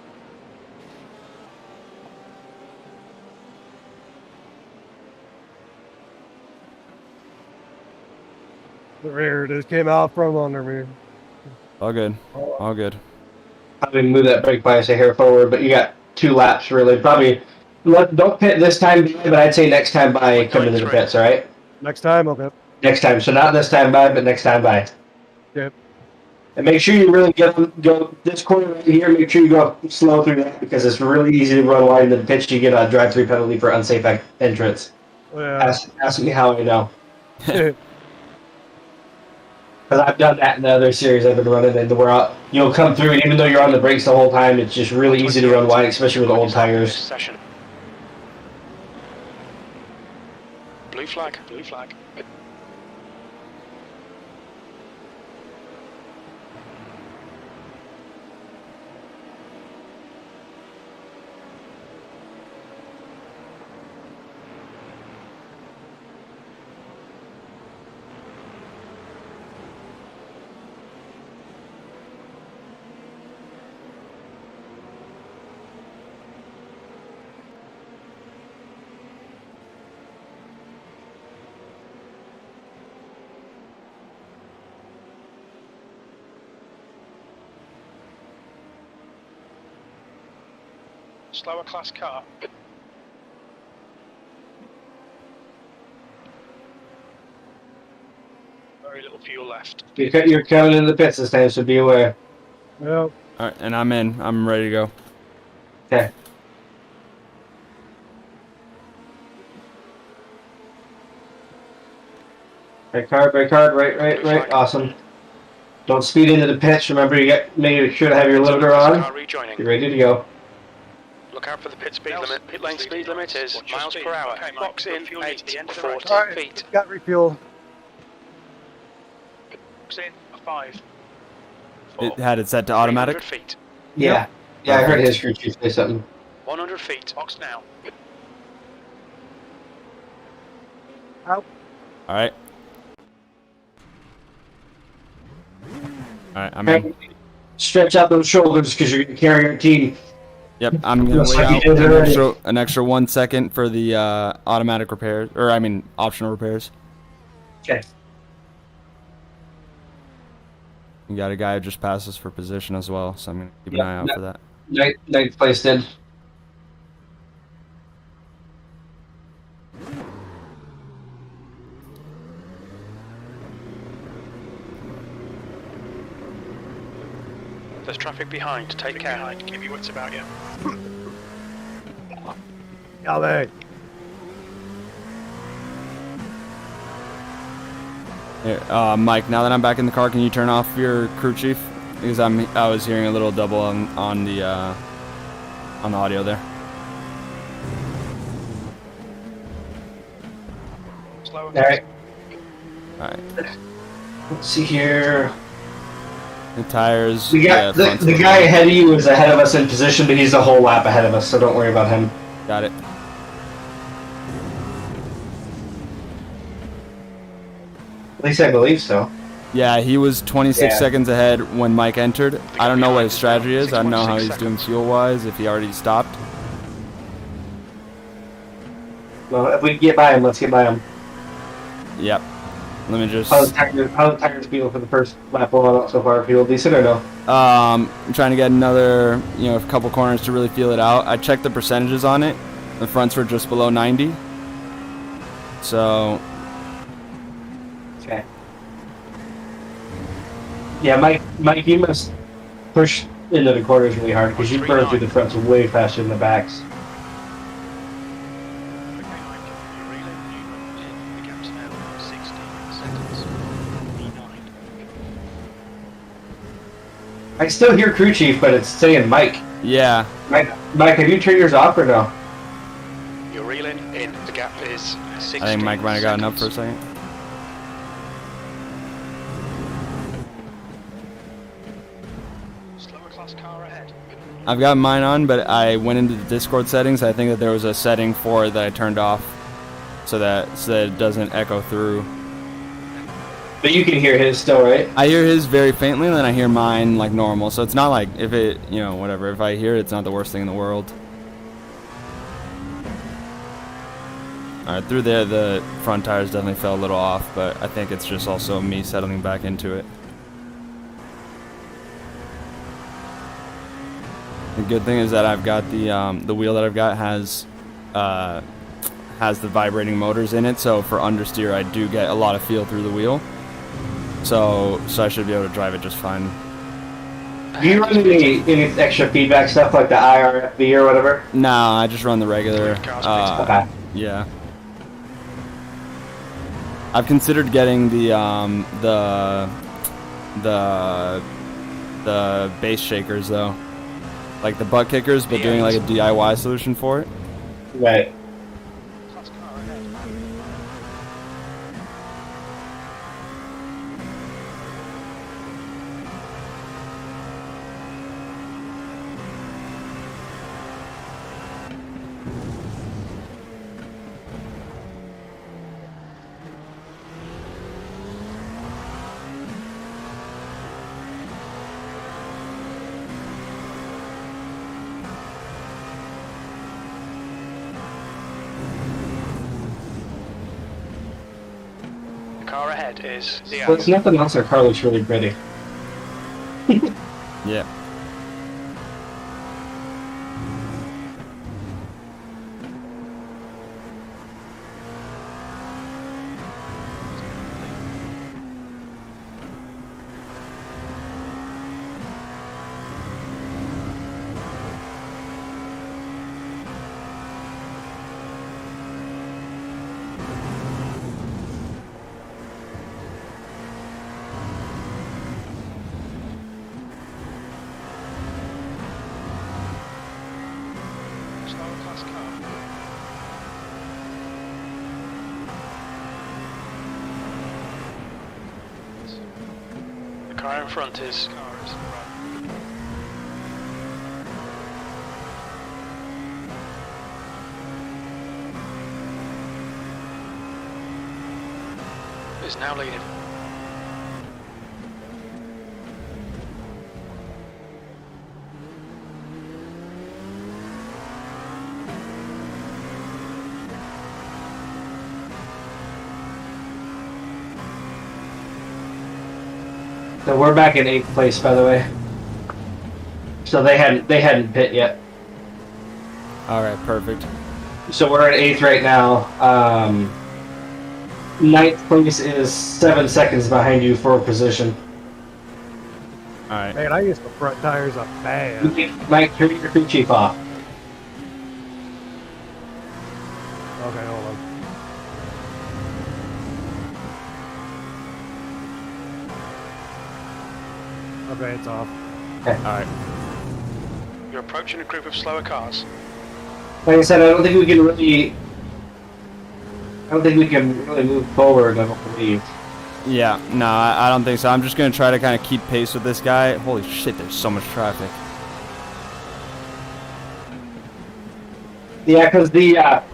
The rear just came out from under me. All good. All good. Probably move that brake bias a hair forward, but you got 2 laps really. Probably don't pit this time, but I'd say next time by come into the pits, all right? Next time, okay. Next time. So not this time by, but next time by. Yep. And make sure you really go this corner right here. Make sure you go slow through that because it's really easy to run wide in the pitch. You get a drive-through penalty for unsafe entrance. Yeah. Ask me how I know. Because I've done that in the other series I've been running, and where you'll come through, and even though you're on the brakes the whole time, it's just really easy to run wide, especially with old tires. Session. Blue flag. Blue flag. Slower class car. Very little fuel left. You're coming into the pits this time, so be aware. Yep. All right, and I'm in. I'm ready to go. Okay. Right card, right. Awesome. Don't speed into the pitch. Remember, make sure to have your limiter on. Rejoining. You're ready to go. Look out for the pit speed limit. Pit lane speed limit is miles per hour. Okay, Box in fuel needs to be 840 Alright, feet. got refuel. Box in a 5. It had it set to automatic. 300 feet. Yeah. Yeah, I heard his crew chief say something. 100 feet. Box now. Out. All right. All right, I'm in. Stretch out those shoulders because you're going to carry your team. Yep, I'm gonna Looks wait like you out did already. an extra 1 second for the automatic repairs, or I mean optional repairs. Okay. You got a guy who just passed us for position as well, so I'm gonna keep an eye out for that. Ninth place then. There's traffic behind. Take care. Behind. Give your wits about you. LA. Here, Mike, now that I'm back in the car, can you turn off your crew chief? Because I was hearing a little double on the audio there. Slower. All right. All right. Let's see here. The tires. We got the guy ahead of you is ahead of us in position, but he's a whole lap ahead of us, so don't worry about him. Got it. At least I believe so. Yeah, he was 26 Yeah. seconds ahead when Mike entered. I don't know what his strategy is. I don't know how he's doing fuel-wise, if he already stopped. Well, if we can get by him, let's get by him. Yep. Let me just. How the tires feel for the first lap rolling out so far? Feel decent or no? I'm trying to get another, a couple corners to really feel it out. I checked the percentages on it. The fronts were just below 90. So. Okay. Yeah, Mike, you must push into the corners really hard because you burn through the fronts way faster than the backs. Okay, Mike, you're reeling. The gap's now 16 seconds. E9. I still hear crew chief, but it's saying Mike. Yeah. Mike, have you turned yours off or no? You're reeling in. The gap is 16 I think Mike might have gotten up for a seconds. second. Slower class car ahead. I've got mine on, but I went into the Discord settings. I think that there was a setting for it that I turned off so that it doesn't echo through. But you can hear his still, right? I hear his very faintly, and then I hear mine like normal. So it's not like if it, whatever. If I hear it, it's not the worst thing in the world. Alright, through there, the front tires definitely fell a little off, but I think it's just also me settling back into it. The good thing is that I've got the wheel that I've got has the vibrating motors in it, so for understeer I do get a lot of feel through the wheel. So I should be able to drive it just fine. Do you run any extra feedback stuff like the IRFV or whatever? No, I just run the regular. Okay. Yeah. I've considered getting the base shakers though, like the butt kickers, but doing like a DIY solution for it. Right. Class car ahead. The car ahead is Diaz. Well, it's nothing else. Our car looks really pretty. Yeah. Slower class car. The car in front is Car is right. now leading. So we're back in 8th place, by the way. So they hadn't pit yet. All right, perfect. So we're at 8th right now. 9th place is 7 seconds behind you for position. All right. Man, I used the front tires up bad. Mike, turn your crew chief off. Okay, hold on. Okay, it's off. All right. You're approaching a group of slower cars. Like I said, I don't think we can really move forward, I don't believe. Yeah, no, I don't think so. I'm just gonna try to kind of keep pace with this guy. Holy shit, there's so much traffic. Yeah, because that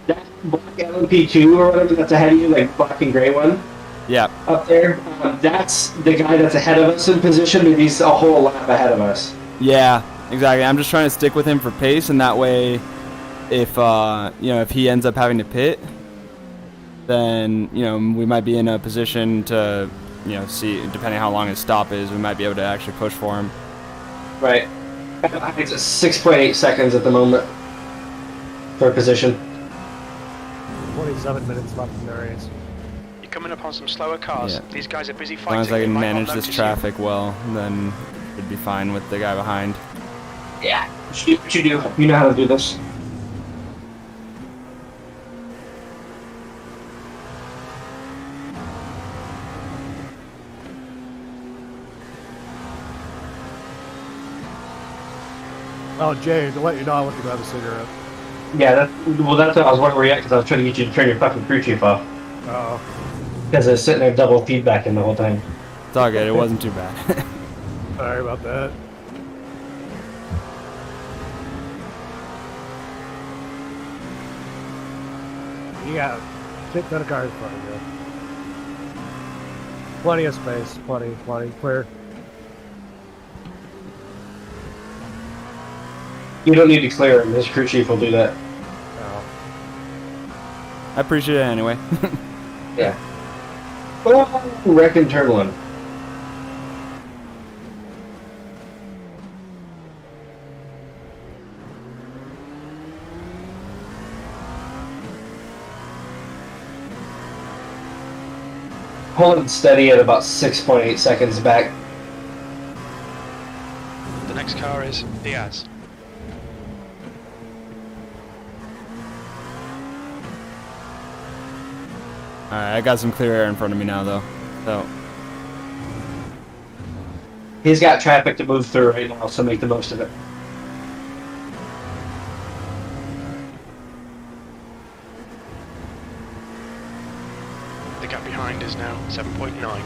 black LMP2 or whatever that's ahead of you, like black and gray one Yeah. up there, that's the guy that's ahead of us in position, and he's a whole lap ahead of us. Yeah, exactly. I'm just trying to stick with him for pace, and that way, if if he ends up having to pit, then we might be in a position to see, depending how long his stop is, we might be able to actually push for him. Right. It's 6.8 seconds at the moment for position. 27 minutes left in the race. You're coming up on some slower cars. Yeah. These guys are busy As long fighting. as I They can might not manage this notice you. traffic well, then we'd be fine with the guy behind. Yeah. You do what you do. You know how to do this. Oh, Jay, to let you know, I want you to have a cigarette. Yeah, that's what I was wondering where you at, because I was trying to get you to turn your fucking crew chief off. Uh-oh. Because I was sitting there double feedbacking the whole time. It's all good. It wasn't too bad. Sorry about that. You got a shit ton of cars in front of you. Plenty of space. Plenty. Clear. You don't need to clear him. His crew chief will do that. Oh. I appreciate it anyway. Yeah. Well, wrecking turtling. Holding steady at about 6.8 seconds back. The next car is Diaz. Alright, I got some clear air in front of me now, though. So, He's got traffic to move through right now, so make the most of it. The gap behind is now 7.9.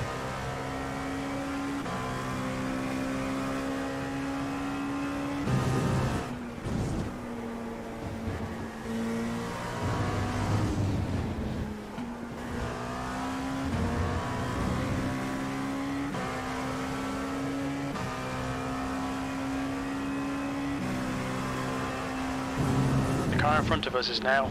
The car in front of us is now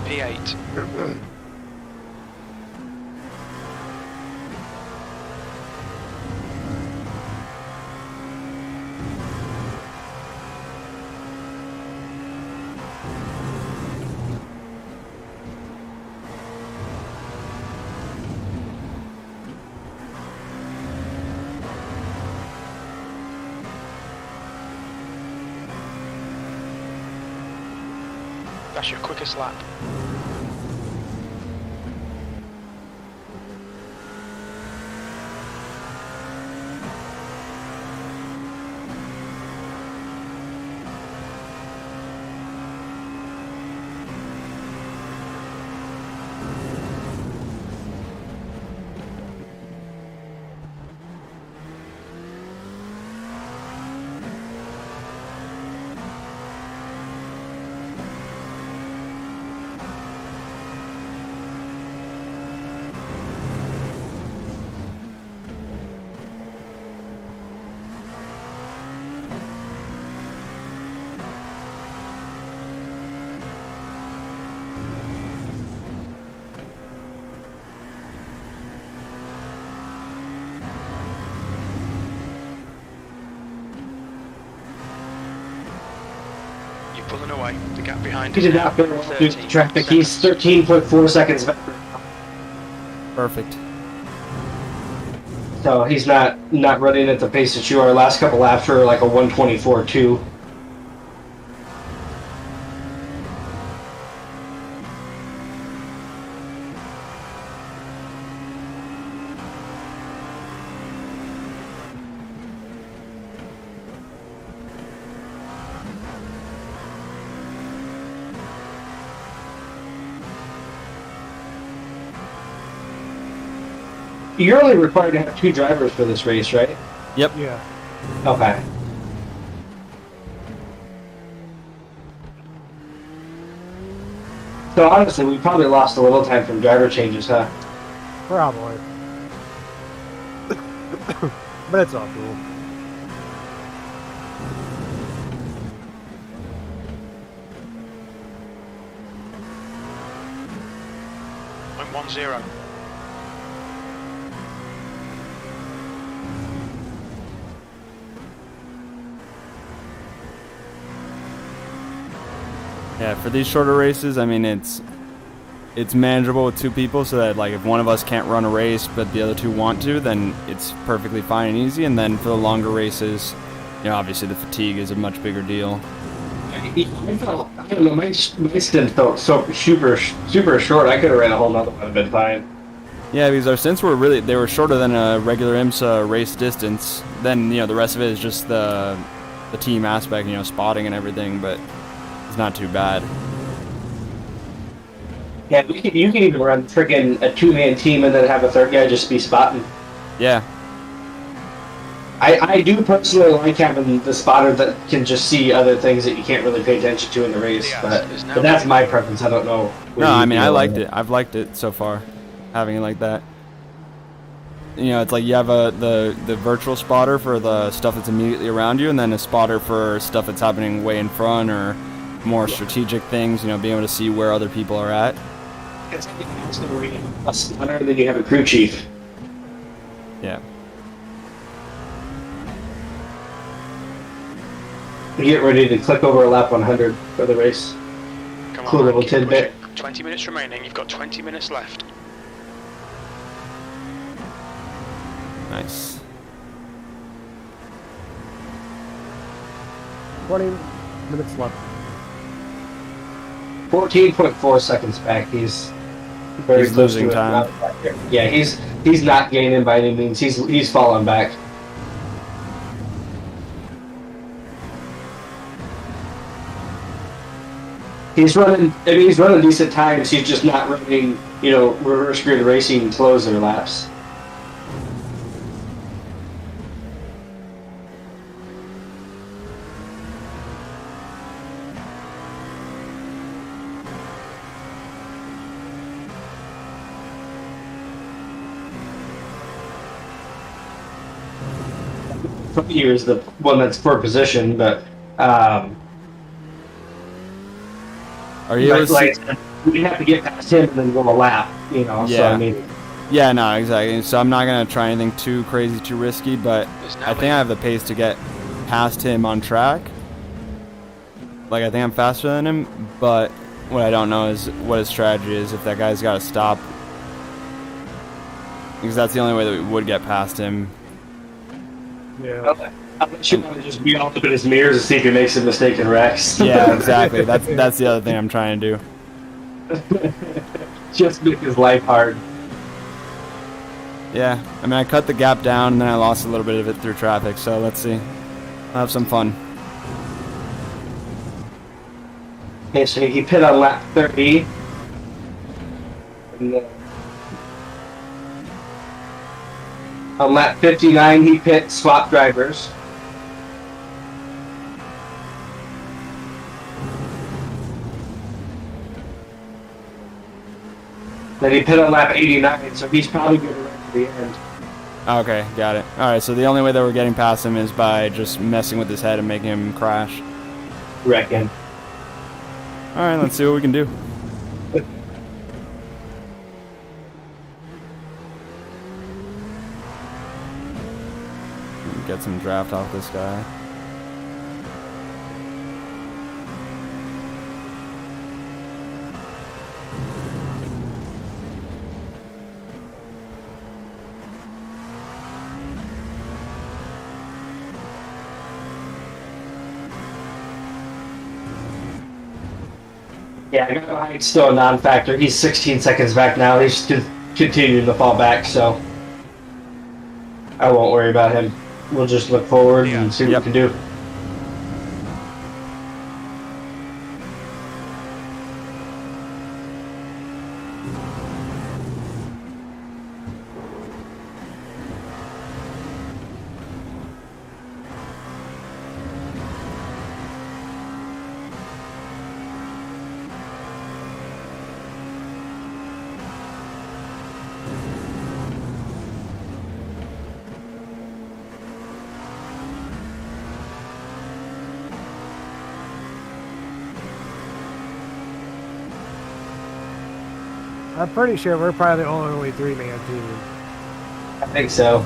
P8. That's your quickest lap. You're pulling away. The gap behind He is did now not go well through 13 traffic. He's seconds. 13.4 seconds back. perfect. So he's not running at the pace that you are. Last couple laps were like a 124.2. you're only required to have 2 drivers for this race, right? Yep. Yeah. Okay. So honestly, we probably lost a little time from driver changes, huh? Probably. But it's all cool. Point 10. Yeah, for these shorter races, I mean, it's manageable with 2 people, so that like if one of us can't run a race but the other 2 want to, then it's perfectly fine and easy. And then for the longer races, you know, obviously the fatigue is a much bigger deal. I don't know, my stint felt so super short. I could have ran a whole nother one and been fine. Yeah, because our stints were they were shorter than a regular IMSA race distance. Then, you know, the rest of it is just the team aspect, you know, spotting and everything, but it's not too bad. Yeah, you can even run freaking a 2-man team and then have a third guy just be spotting. Yeah. I do personally like having the spotter that can just see other things that you can't really pay attention to in the race, but that's my preference. I don't know. No, I mean, I liked it. I've liked it so far, having it like that. You know, it's like you have the virtual spotter for the stuff that's immediately around you, and then a spotter for stuff that's happening way in front or more strategic things, you know, being able to see where other people are at. It's like a spotter, and then you have a crew chief. Yeah. Get ready to click over a lap 100 for the race. Come Cool on, little keep tidbit. pushing. 20 minutes remaining. You've got 20 minutes left. Nice. 20 minutes left. 14.4 seconds back. He's very He's close losing to it. time. Yeah, he's not gaining by any means. He's falling back. He's running. I mean, he's running decent times. He's just not running, you know, reverse grid racing closer laps. Here is the one that's for position, but Are you able to like see? we have to get past him and then go a lap, you know. So Yeah. I mean, Yeah, no, exactly. So I'm not gonna try anything too crazy, too risky, but I think I have the pace to get past him on track. Like, I think I'm faster than him, but what I don't know is what his strategy is, if that guy's got to stop. Because that's the only way that we would get past him. Yeah. I'll let you want to just be all up in his mirrors and see if he makes a mistake and wrecks. Yeah, exactly. That's the other thing I'm trying to do. Just make his life hard. Yeah, I mean, I cut the gap down, and then I lost a little bit of it through traffic, so let's see. I'll have some fun. Okay, so he pit on lap 30. And, on lap 59, he pit swap drivers. Then he pit on lap 89, so he's probably going to run to the end. Okay, got it. Alright, so the only way that we're getting past him is by just messing with his head and making him crash. Reckon. Alright, let's see what we can do. Get some draft off this guy. Yeah, I got behind still a non-factor. He's 16 seconds back now. He's continuing to fall back, so I won't worry about him. We'll just look forward and see what we can do. I'm pretty sure we're probably the only three-man team. I think so.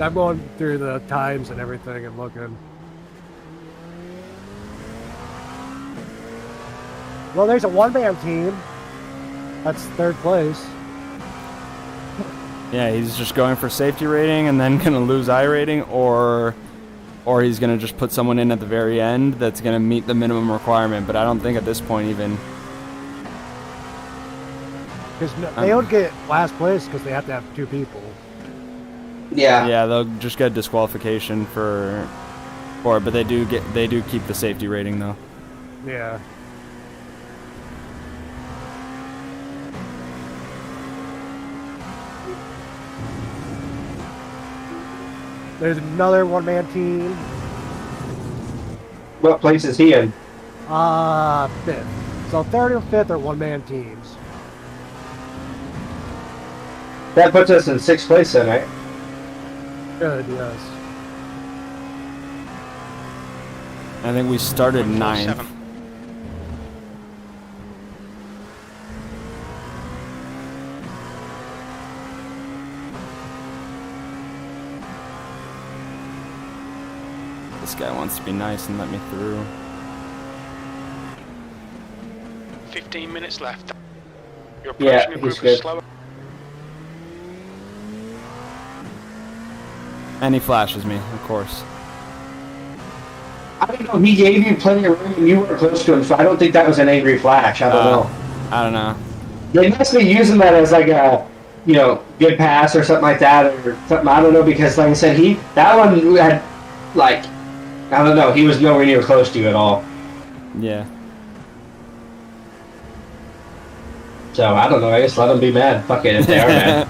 I'm going through the times and everything and looking. Well, there's a one-man team. That's third place. Yeah, he's just going for safety rating and then gonna lose I rating, or he's gonna just put someone in at the very end that's gonna meet the minimum requirement. But I don't think at this point even. Because they don't get last place because they have to have 2 people. Yeah. Yeah, they'll just get disqualification for it, but they do keep the safety rating though. Yeah. There's another one-man team. What place is he in? 5th. So 3rd and 5th are one-man teams. That puts us in 6th place then, right? Good, yes. I think we started 9th. 7. This guy wants to be nice and let me through. 15 minutes left. Your Yeah, approaching he's group good. is slower. And he flashes me, of course. I don't know. He gave you plenty of room and you were close to him, so I don't think that was an angry flash. I don't know. I don't know. They must be using that as like a, good pass or something like that, or something. I don't know, because like I said, that one had, like, I don't know. He was nowhere near close to you at all. Yeah. So I don't know. I just let them be mad. Fuck it, if they are mad.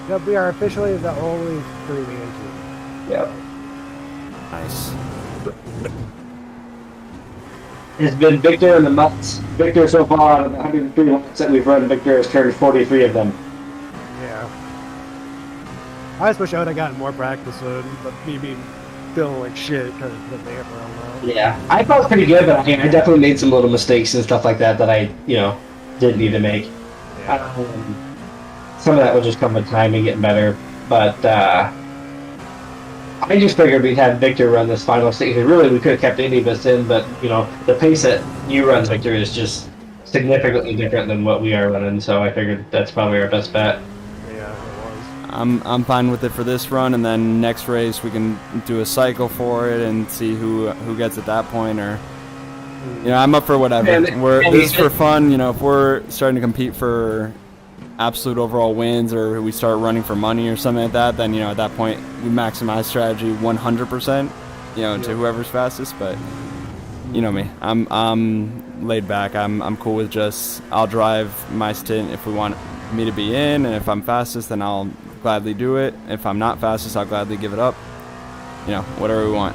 Yep, we are officially the only three-man team. Yep. Nice. It's been Victor and the Mutts. Victor so far out of the 103 laps that we've run, Victor has turned 43 of them. Yeah. I just wish I would have gotten more practice in, but me being feeling like shit because of the damper on that. Yeah, I felt pretty good, but I definitely made some little mistakes and stuff like that that I, didn't need to make. Yeah. Some of that will just come with time and getting better, but I just figured we'd have Victor run this final stage. Really, we could have kept any of us in, but the pace that you run, Victor, is just significantly different than what we are running. So I figured that's probably our best bet. Yeah, it was. I'm fine with it for this run, and then next race we can do a cycle for it and see who gets at that point, or I'm up for whatever. This is for fun. If we're starting to compete for absolute overall wins, or we start running for money or something like that, then at that point we maximize strategy 100%, to whoever's fastest. But me, I'm laid back. I'm cool with just I'll drive my stint if we want me to be in, and if I'm fastest, then I'll gladly do it. If I'm not fastest, I'll gladly give it up. Whatever we want.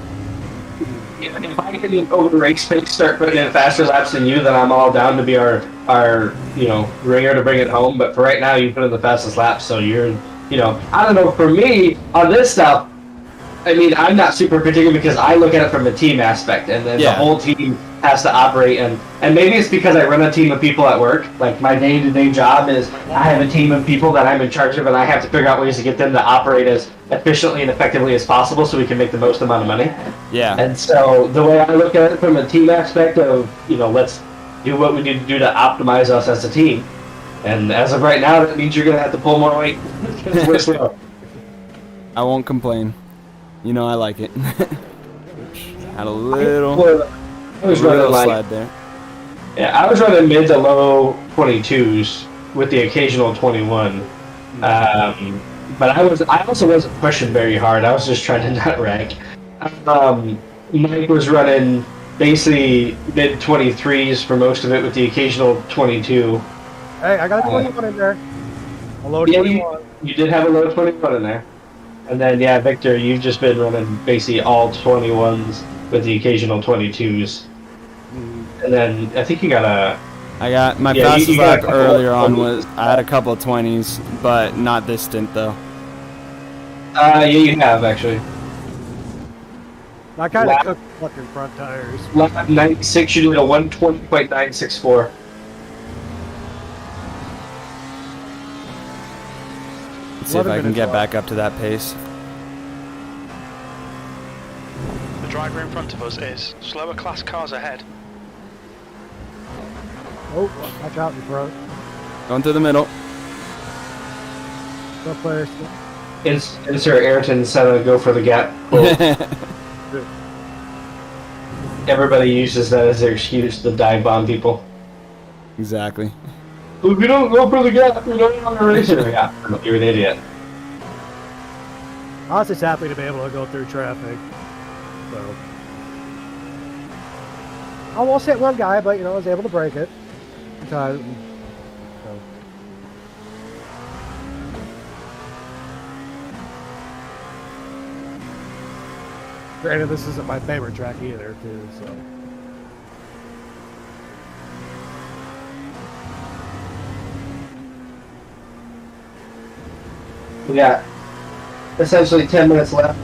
If I can over the race pace start putting in faster laps than you, then I'm all down to be our ringer to bring it home. But for right now, you put in the fastest laps, so you're I don't know. For me on this stuff, I mean, I'm not super particular because I look at it from a team aspect, and then the whole team has to operate. And maybe it's because I run a team of people at work. Like my day-to-day job is I have a team of people that I'm in charge of, and I have to figure out ways to get them to operate as efficiently and effectively as possible so we can make the most amount of money. Yeah. And so the way I look at it from a team aspect of, let's do what we need to do to optimize us as a team. And as of right now, that means you're going to have to pull more weight because we're slow. I won't complain. I like it. Had a little slide there. Yeah, I was running mid to low 22s with the occasional 21. But I also wasn't pushing very hard. I was just trying to not wreck. Mike was running basically mid 23s for most of it with the occasional 22. Hey, I got a 21 in there. A low 21. You did have a low 21 in there. And then, Victor, you've just been running basically all 21s with the occasional 22s. And then I think you got I got my fastest lap earlier on was I had a couple of 20s, but not this stint though. yeah, you have actually. I kind Lap- of cooked fucking front tires. Lap 96, you did a 120.964. Let's see if 11 I can minutes get left. back up to that pace. The driver in front of us is slower class cars ahead. Oh, watch out in front. Going through the middle. No players. Insert Ayrton said to go for the gap. Everybody uses that as their excuse to dive bomb people. Exactly. Well, if you don't go for the gap, you're not on the racer. Yeah, you're an idiot. I was just happy to be able to go through traffic. So. Almost hit one guy, but, you know, I was able to break it. In time. So. Granted, this isn't my favorite track either, too, so. We got essentially 10 minutes left.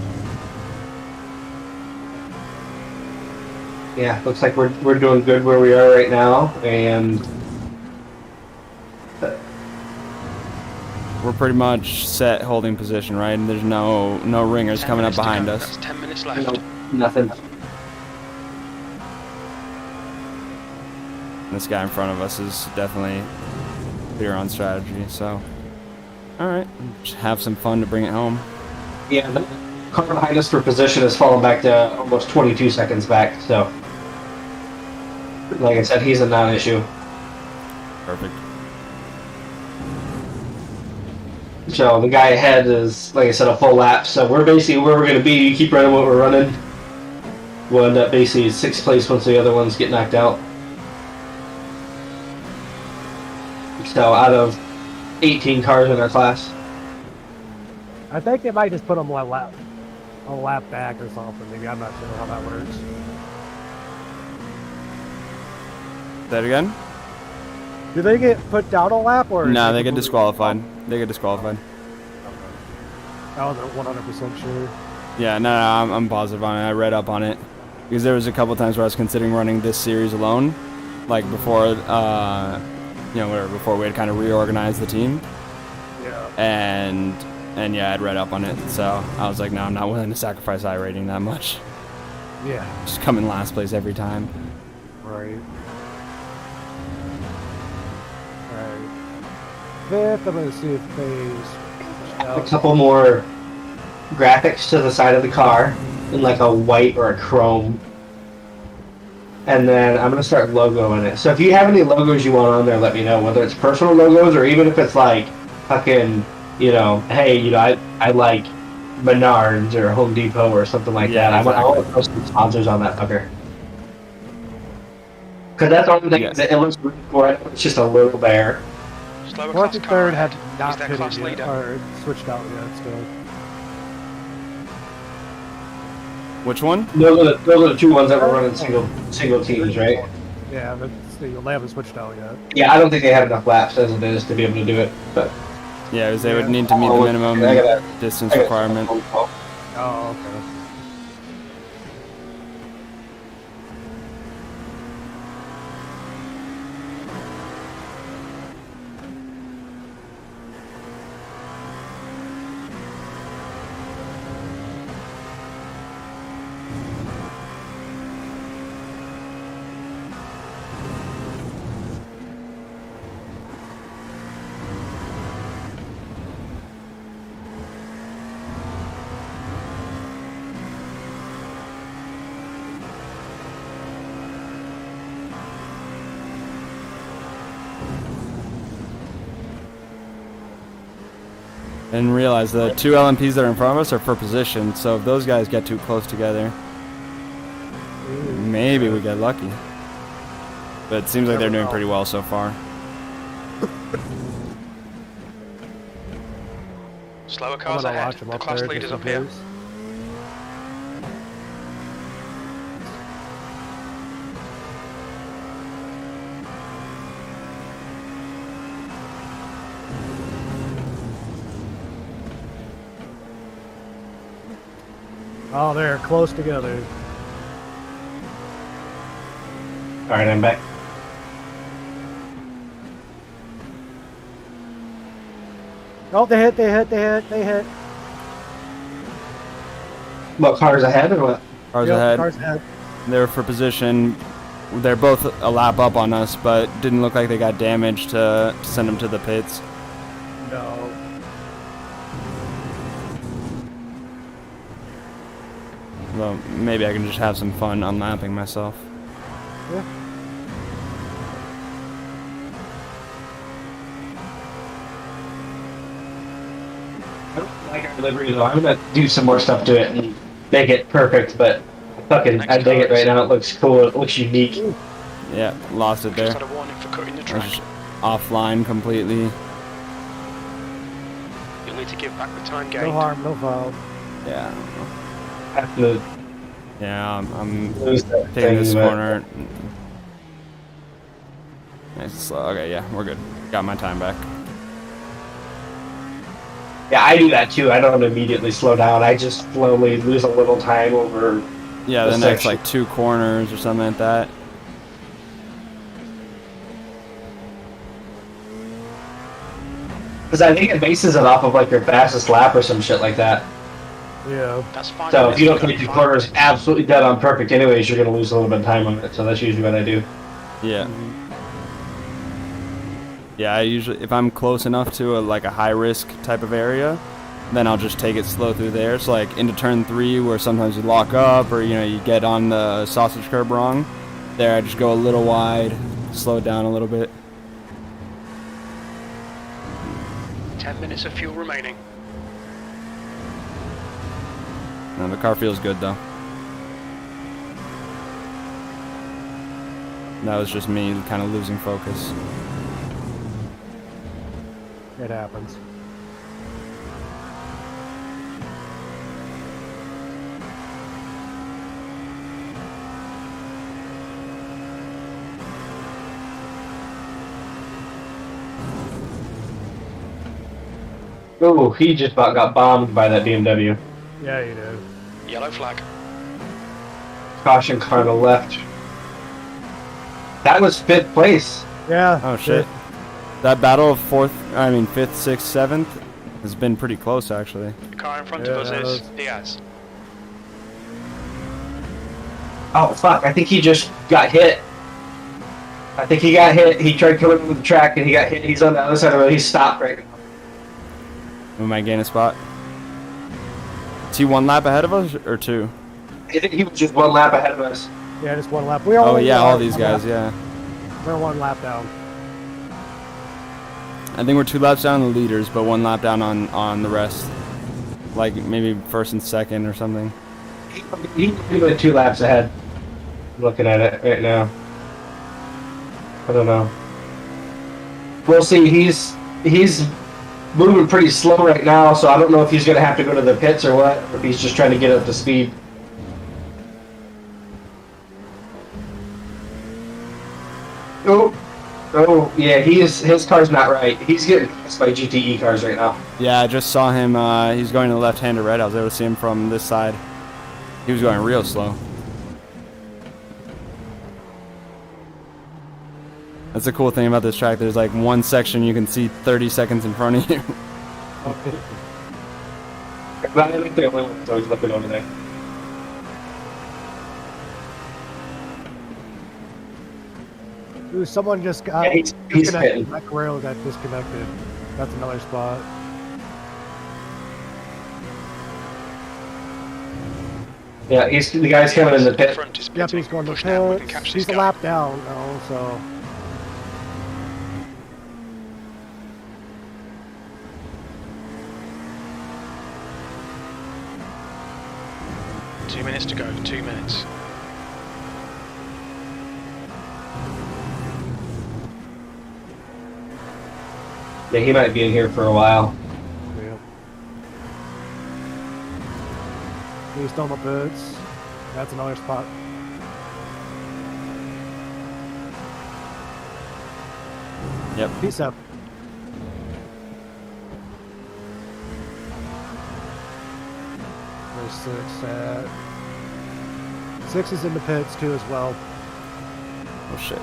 Yeah, looks like we're doing good where we are right now, and We're pretty much set holding position, right? And there's no ringers 10 coming up minutes to behind go. us. That's 10 minutes you left. know, nothing. This guy in front of us is definitely clear on strategy, so. Alright, just have some fun to bring it home. Yeah, the car behind us for position has fallen back to almost 22 seconds back, so like I said, he's a non-issue. Perfect. So the guy ahead is, like I said, a full lap, so we're basically where we're going to be. You keep running what we're running. We'll end up basically 6th place once the other ones get knocked out. So out of 18 cars in our class. I think they might just put them a lap back or something. Maybe I'm not sure how that works. Say that again? Do they get put down a lap or? No, they get completely- disqualified. They get disqualified. I wasn't 100% sure. Yeah, no, I'm positive on it. I read up on it. Because there was a couple times where I was considering running this series alone. Like before, before we had kind of reorganized the team. Yeah. And yeah, I'd read up on it. So I was like, no, I'm not willing to sacrifice iRating that much. Yeah. Just come in last place every time. Right. Alright. Fifth, I'm gonna see if phase. A couple more graphics to the side of the car in like a white or a chrome. And then I'm going to start logoing it. So if you have any logos you want on there, let me know. Whether it's personal logos or even if it's like fucking, hey, I like Menards or Home Depot or something like Yeah, that. exactly. I want to post some sponsors on that fucker. Because that's the only thing Yes. that it looks really cool. It's just a little bear. Slower Fourth class and car third ahead. have He's not their pitted class yet, leader. or switched out yet still. Which one? Those are the two ones that were running single teams, right? Yeah, but they haven't switched out yet. Yeah, I don't think they have enough laps as it is to be able to do it. But Yeah, because they would Yeah. need to meet the minimum I gotta- distance I got requirement. Oh, okay. And realize the two LMPs that are in front of us are for position, so if those guys get too close together, maybe we get lucky. But it seems like they're doing pretty well so far. Slower I'm cars gonna ahead. watch them The up class there. leaders just up in here. case. Oh, they're close together. All right, I'm back. Oh, they hit. What, cars ahead or what? Cars Yep, ahead. Cars ahead. They're for position. They're both a lap up on us, but didn't look like they got damaged to send them to the pits. No. Well, maybe I can just have some fun unlapping myself. Yeah. I don't like our livery though. I'm gonna do some more stuff to it and make it perfect, but I dig it right now. It looks cool. It looks unique. Yeah, lost it there. Just had a warning for cutting the I was track. just offline completely. You'll need to give back the time No gained. harm, no foul. Yeah, Have to yeah, I'm lose that taking this thing, but- corner. Nice and slow. Okay, yeah, we're good. Got my time back. Yeah, I do that too. I don't immediately slow down. I just slowly lose a little time over. Yeah, The the next section. like 2 corners or something like that. Because I think it bases it off of like your fastest lap or some shit like that. Yeah. That's 5 So minutes. if you don't You've take got the 5 corners minutes. absolutely dead on perfect anyways, you're gonna lose a little bit of time on it. So that's usually what I do. Yeah. Yeah, I usually, if I'm close enough to like a high risk type of area, then I'll just take it slow through there. So like into turn 3 where sometimes you lock up or you get on the sausage curb wrong, there I just go a little wide, slow it down a little bit. 10 minutes of fuel remaining. No, the car feels good though. That was just me kind of losing focus. It happens. Oh, he just about got bombed by that BMW. Yeah, you do. Yellow flag. Caution car on the left. That was 5th place. Yeah. Oh shit. That battle of 5th, 6th, 7th has been pretty close actually. The car in front Yeah, of that us is was- Diaz. Oh fuck! I think he just got hit. I think he got hit. He tried coming over the track and he got hit. He's on the other side of the road. He's stopped right now. We might gain a spot. Is he 1 lap ahead of us or 2? I think he was just 1 lap ahead of us. Yeah, just one lap. We Oh only yeah, are all these one guys, lap- yeah. We're 1 lap down. I think we're 2 laps down on the leaders, but 1 lap down on the rest. Like maybe 1st and 2nd or something. He went 2 laps ahead. Looking at it right now. I don't know. We'll see. He's moving pretty slow right now, so I don't know if he's gonna have to go to the pits or what, or if he's just trying to get up to speed. Oh, yeah, his car's not right. He's getting passed by GTE cars right now. Yeah, I just saw him. He's going to the left-hander red. I was able to see him from this side. He was going real slow. That's the cool thing about this track. There's like one section you can see 30 seconds in front of you. But I think the only one that's always looking over there. Ooh, someone just got Yeah, he's disconnected. hitting. That Carrera got disconnected. That's another spot. Yeah, the guy's coming in the pit. Front is Yep, pitting. he's going to Push now, we can pits. catch He's this a guy. lap down now, so. Two minutes to go, 2 minutes. Yeah, he might be in here for a while. Yep. He's still in the pits. That's another spot. Yep. Peace out. Where's 6 at? 6 is in the pits too as well. Oh shit.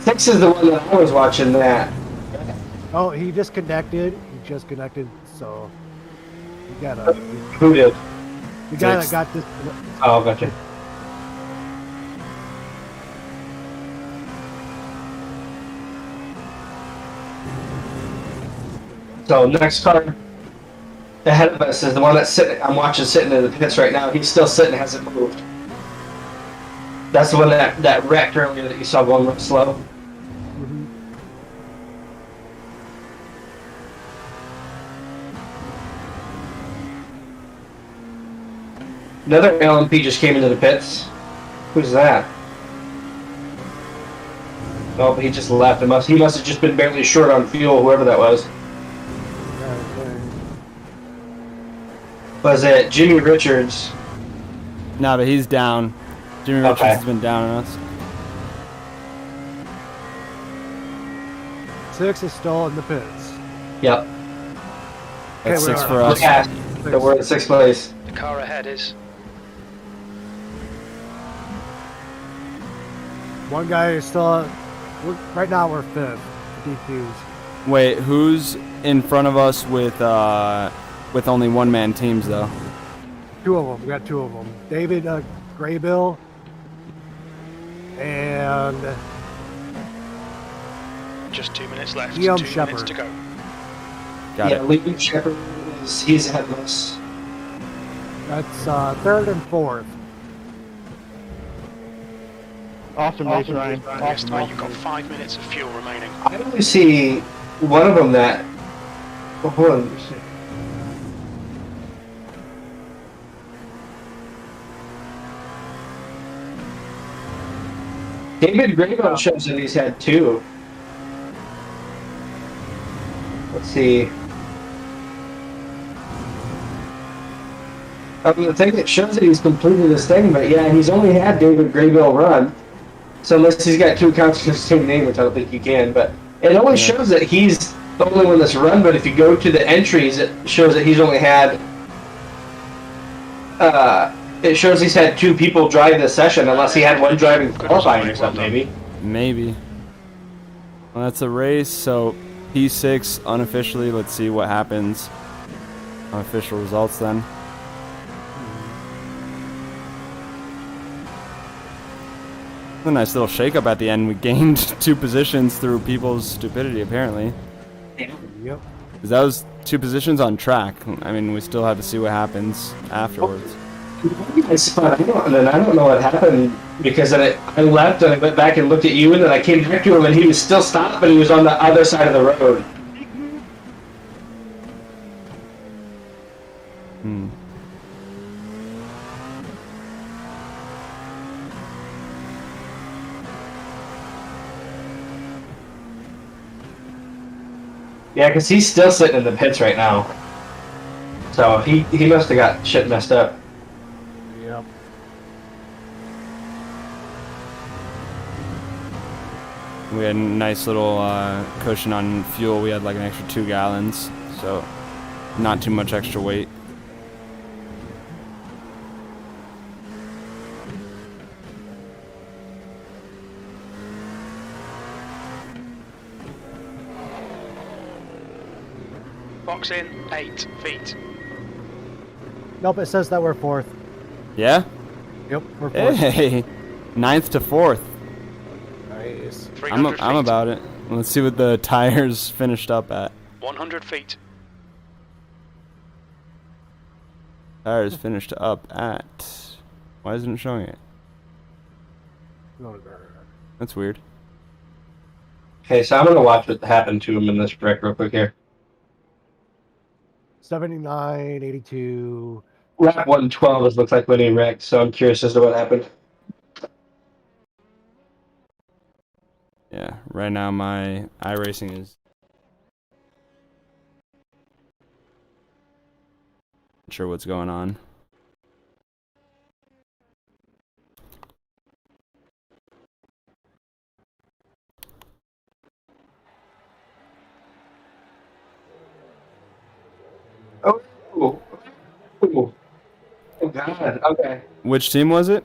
6 is the one that I was watching that. Oh, he just connected. He just connected. So you gotta. Who did? The guy Six. that got this. Oh, gotcha. So next car ahead of us is the one that's sitting. I'm watching sitting in the pits right now. He's still sitting, hasn't moved. That's the one that wrecked earlier that you saw going slow. Mhm. Another LMP just came into the pits. Who's that? Oh, but he just left. He must have just been barely short on fuel, whoever that was. Okay. Was it Jimmy Richards? Nah, but he's down. Jimmy Richards Okay. has been down on us. 6 is still in the pits. Yep. That's Okay, 6 we're for on. us. Yeah. So we're in 6th place. The car ahead is One guy is still. Right now we're 5th. DQs. Wait, who's in front of us with only one-man teams though? 2 of them. We got 2 of them. David Graybill and just 2 minutes left. Liam 2 minutes Shepherd. to go. Got Yeah, it. Lee Shepard he's ahead of us. that's 3rd and 4th. Awesome race, Ryan. Yes, mate, you've got 5 minutes of fuel remaining. I only see one of them that. Oh, hold on. David Graybill shows that he's had 2. Let's see. The thing that shows that he's completed this thing, but yeah, he's only had David Graybill run. So unless he's got 2 accounts with the same name, which I don't think you can, but it only shows that he's the only one that's run. But if you go to the entries, it shows that he's only had. It shows he's had 2 people drive this session, unless he had one driving qualifying or something, maybe. Maybe. Well, that's a race, so P6 unofficially. Let's see what happens. Unofficial results then. A nice little shakeup at the end. We gained 2 positions through people's stupidity, apparently. Yep. 'Cause that was 2 positions on track. I mean, we still have to see what happens afterwards. And then I don't know what happened because then I left and I went back and looked at you, and then I came back to him and he was still stopped, but he was on the other side of the road. Hmm. Yeah, because he's still sitting in the pits right now. So he must have got shit messed up. Yep. We had a nice little cushion on fuel. We had like an extra 2 gallons, so not too much extra weight. Box in 8 feet. Nope, it says that we're 4th. Yeah? Yep, we're 4th. Hey, 9th to 4th. Nice. 300 feet. I'm about it. Let's see what the tires finished up at. 100 feet. Tires finished up at. Why isn't it showing it? That's weird. Okay, so I'm gonna watch what happened to him in this wreck real quick here. 79, 82. Lap 112 looks like when he wrecked, so I'm curious as to what happened. Yeah, right now my iRacing is. Not sure what's going on. Oh, ooh. Ooh. Oh God. Okay. Which team was it?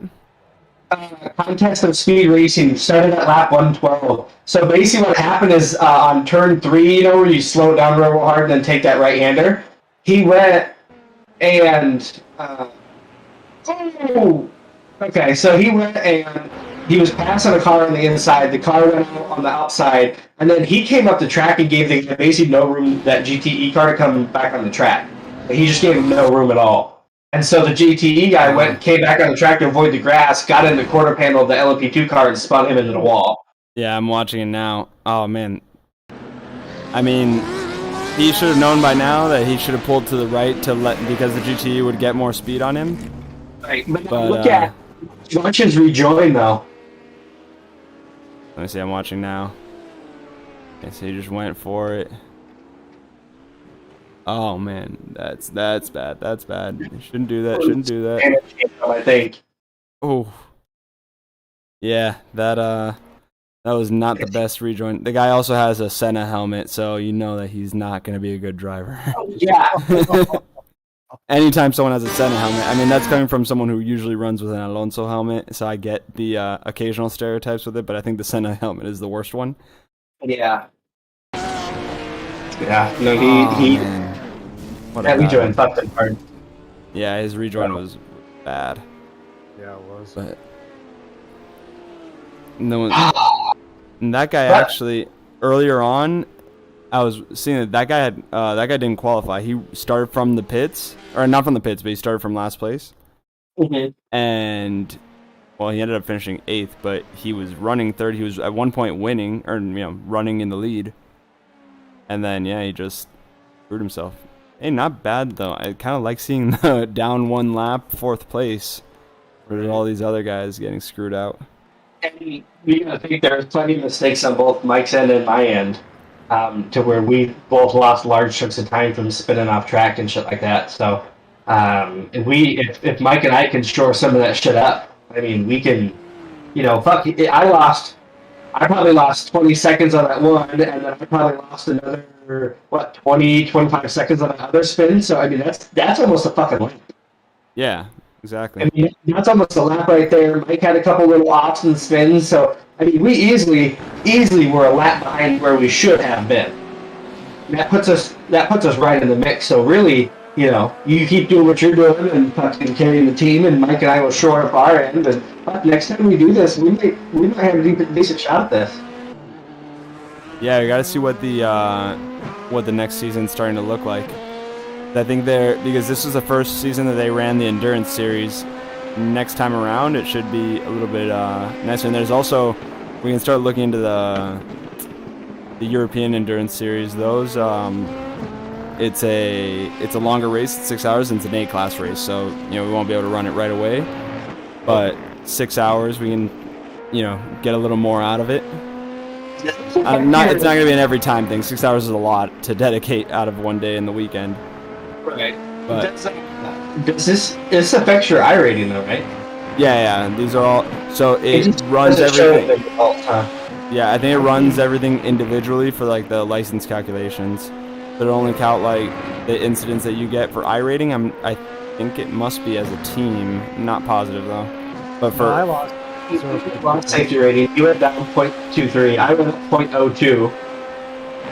Kyle contest of speed racing started at lap 112. So basically, what happened is on turn 3, where you slow it down real hard and then take that right hander, he went and. Okay, so he went and he was passing a car on the inside. The car went out on the outside, and then he came up the track and gave the guy basically no room, that GTE car, to come back on the track. He just gave him no room at all. And so the GTE guy came back on the track to avoid the grass, got in the quarter panel of the LMP2 car, and spun him into the wall. Yeah, I'm watching it now. Oh, man. I mean, he should have known by now that he should have pulled to the right because the GTE would get more speed on him. Right, but look at watch his rejoin though. Let me see, I'm watching now. Okay, so he just went for it. Oh man, that's bad. That's bad. Shouldn't do that. Shouldn't do that. I think. Oh. Yeah, that was not the best rejoin. The guy also has a Senna helmet, so you know that he's not going to be a good driver. Yeah. Anytime someone has a Senna helmet, I mean, that's coming from someone who usually runs with an Alonso helmet, so I get the occasional stereotypes with it, but I think the Senna helmet is the worst one. Yeah. Yeah. No, that rejoin fucked him hard. Yeah, his rejoin was bad. Yeah, it was. But no one. And that guy actually earlier on, I was seeing that guy didn't qualify. He started from the pits, or not from the pits, but he started from last place. Mm-hmm. And well, he ended up finishing 8th, but he was running third. He was at one point winning, or running in the lead. And then he just screwed himself. Hey, not bad though. I kind of like seeing the down 1 lap, 4th place, where all these other guys getting screwed out. And we gotta think there's plenty of mistakes on both Mike's end and my end, to where we both lost large chunks of time from spinning off track and shit like that. So, if Mike and I can shore some of that shit up, I mean, we can, fuck. I probably lost 20 seconds on that one, and then I probably lost another 20, 25 seconds on the other spin. So I mean, that's almost a fucking lap. Yeah, exactly. I mean, that's almost a lap right there. Mike had a couple little offs and spins, so I mean, we easily were a lap behind where we should have been. And that puts us right in the mix. So really, you keep doing what you're doing and fucking carrying the team, and Mike and I will shore up our end. And next time we do this, we might have a decent shot at this. Yeah, we got to see what the next season's starting to look like. I think because this was the first season that they ran the Endurance Series. Next time around, it should be a little bit nicer. And there's also, we can start looking into the European Endurance Series. Those, it's a longer race, it's 6 hours, and it's an A-class race. So we won't be able to run it right away, but 6 hours we can, get a little more out of it. It's not going to be an every time thing. 6 hours is a lot to dedicate out of one day in the weekend. Right. But this affects your iRating though, right? Yeah. These are all. So it runs everything. Yeah, I think it runs everything individually for like the license calculations. But it only count like the incidents that you get for iRating. I think it must be as a team. Not positive though. But I lost safety rating. You went down 0.23. I went up 0.02.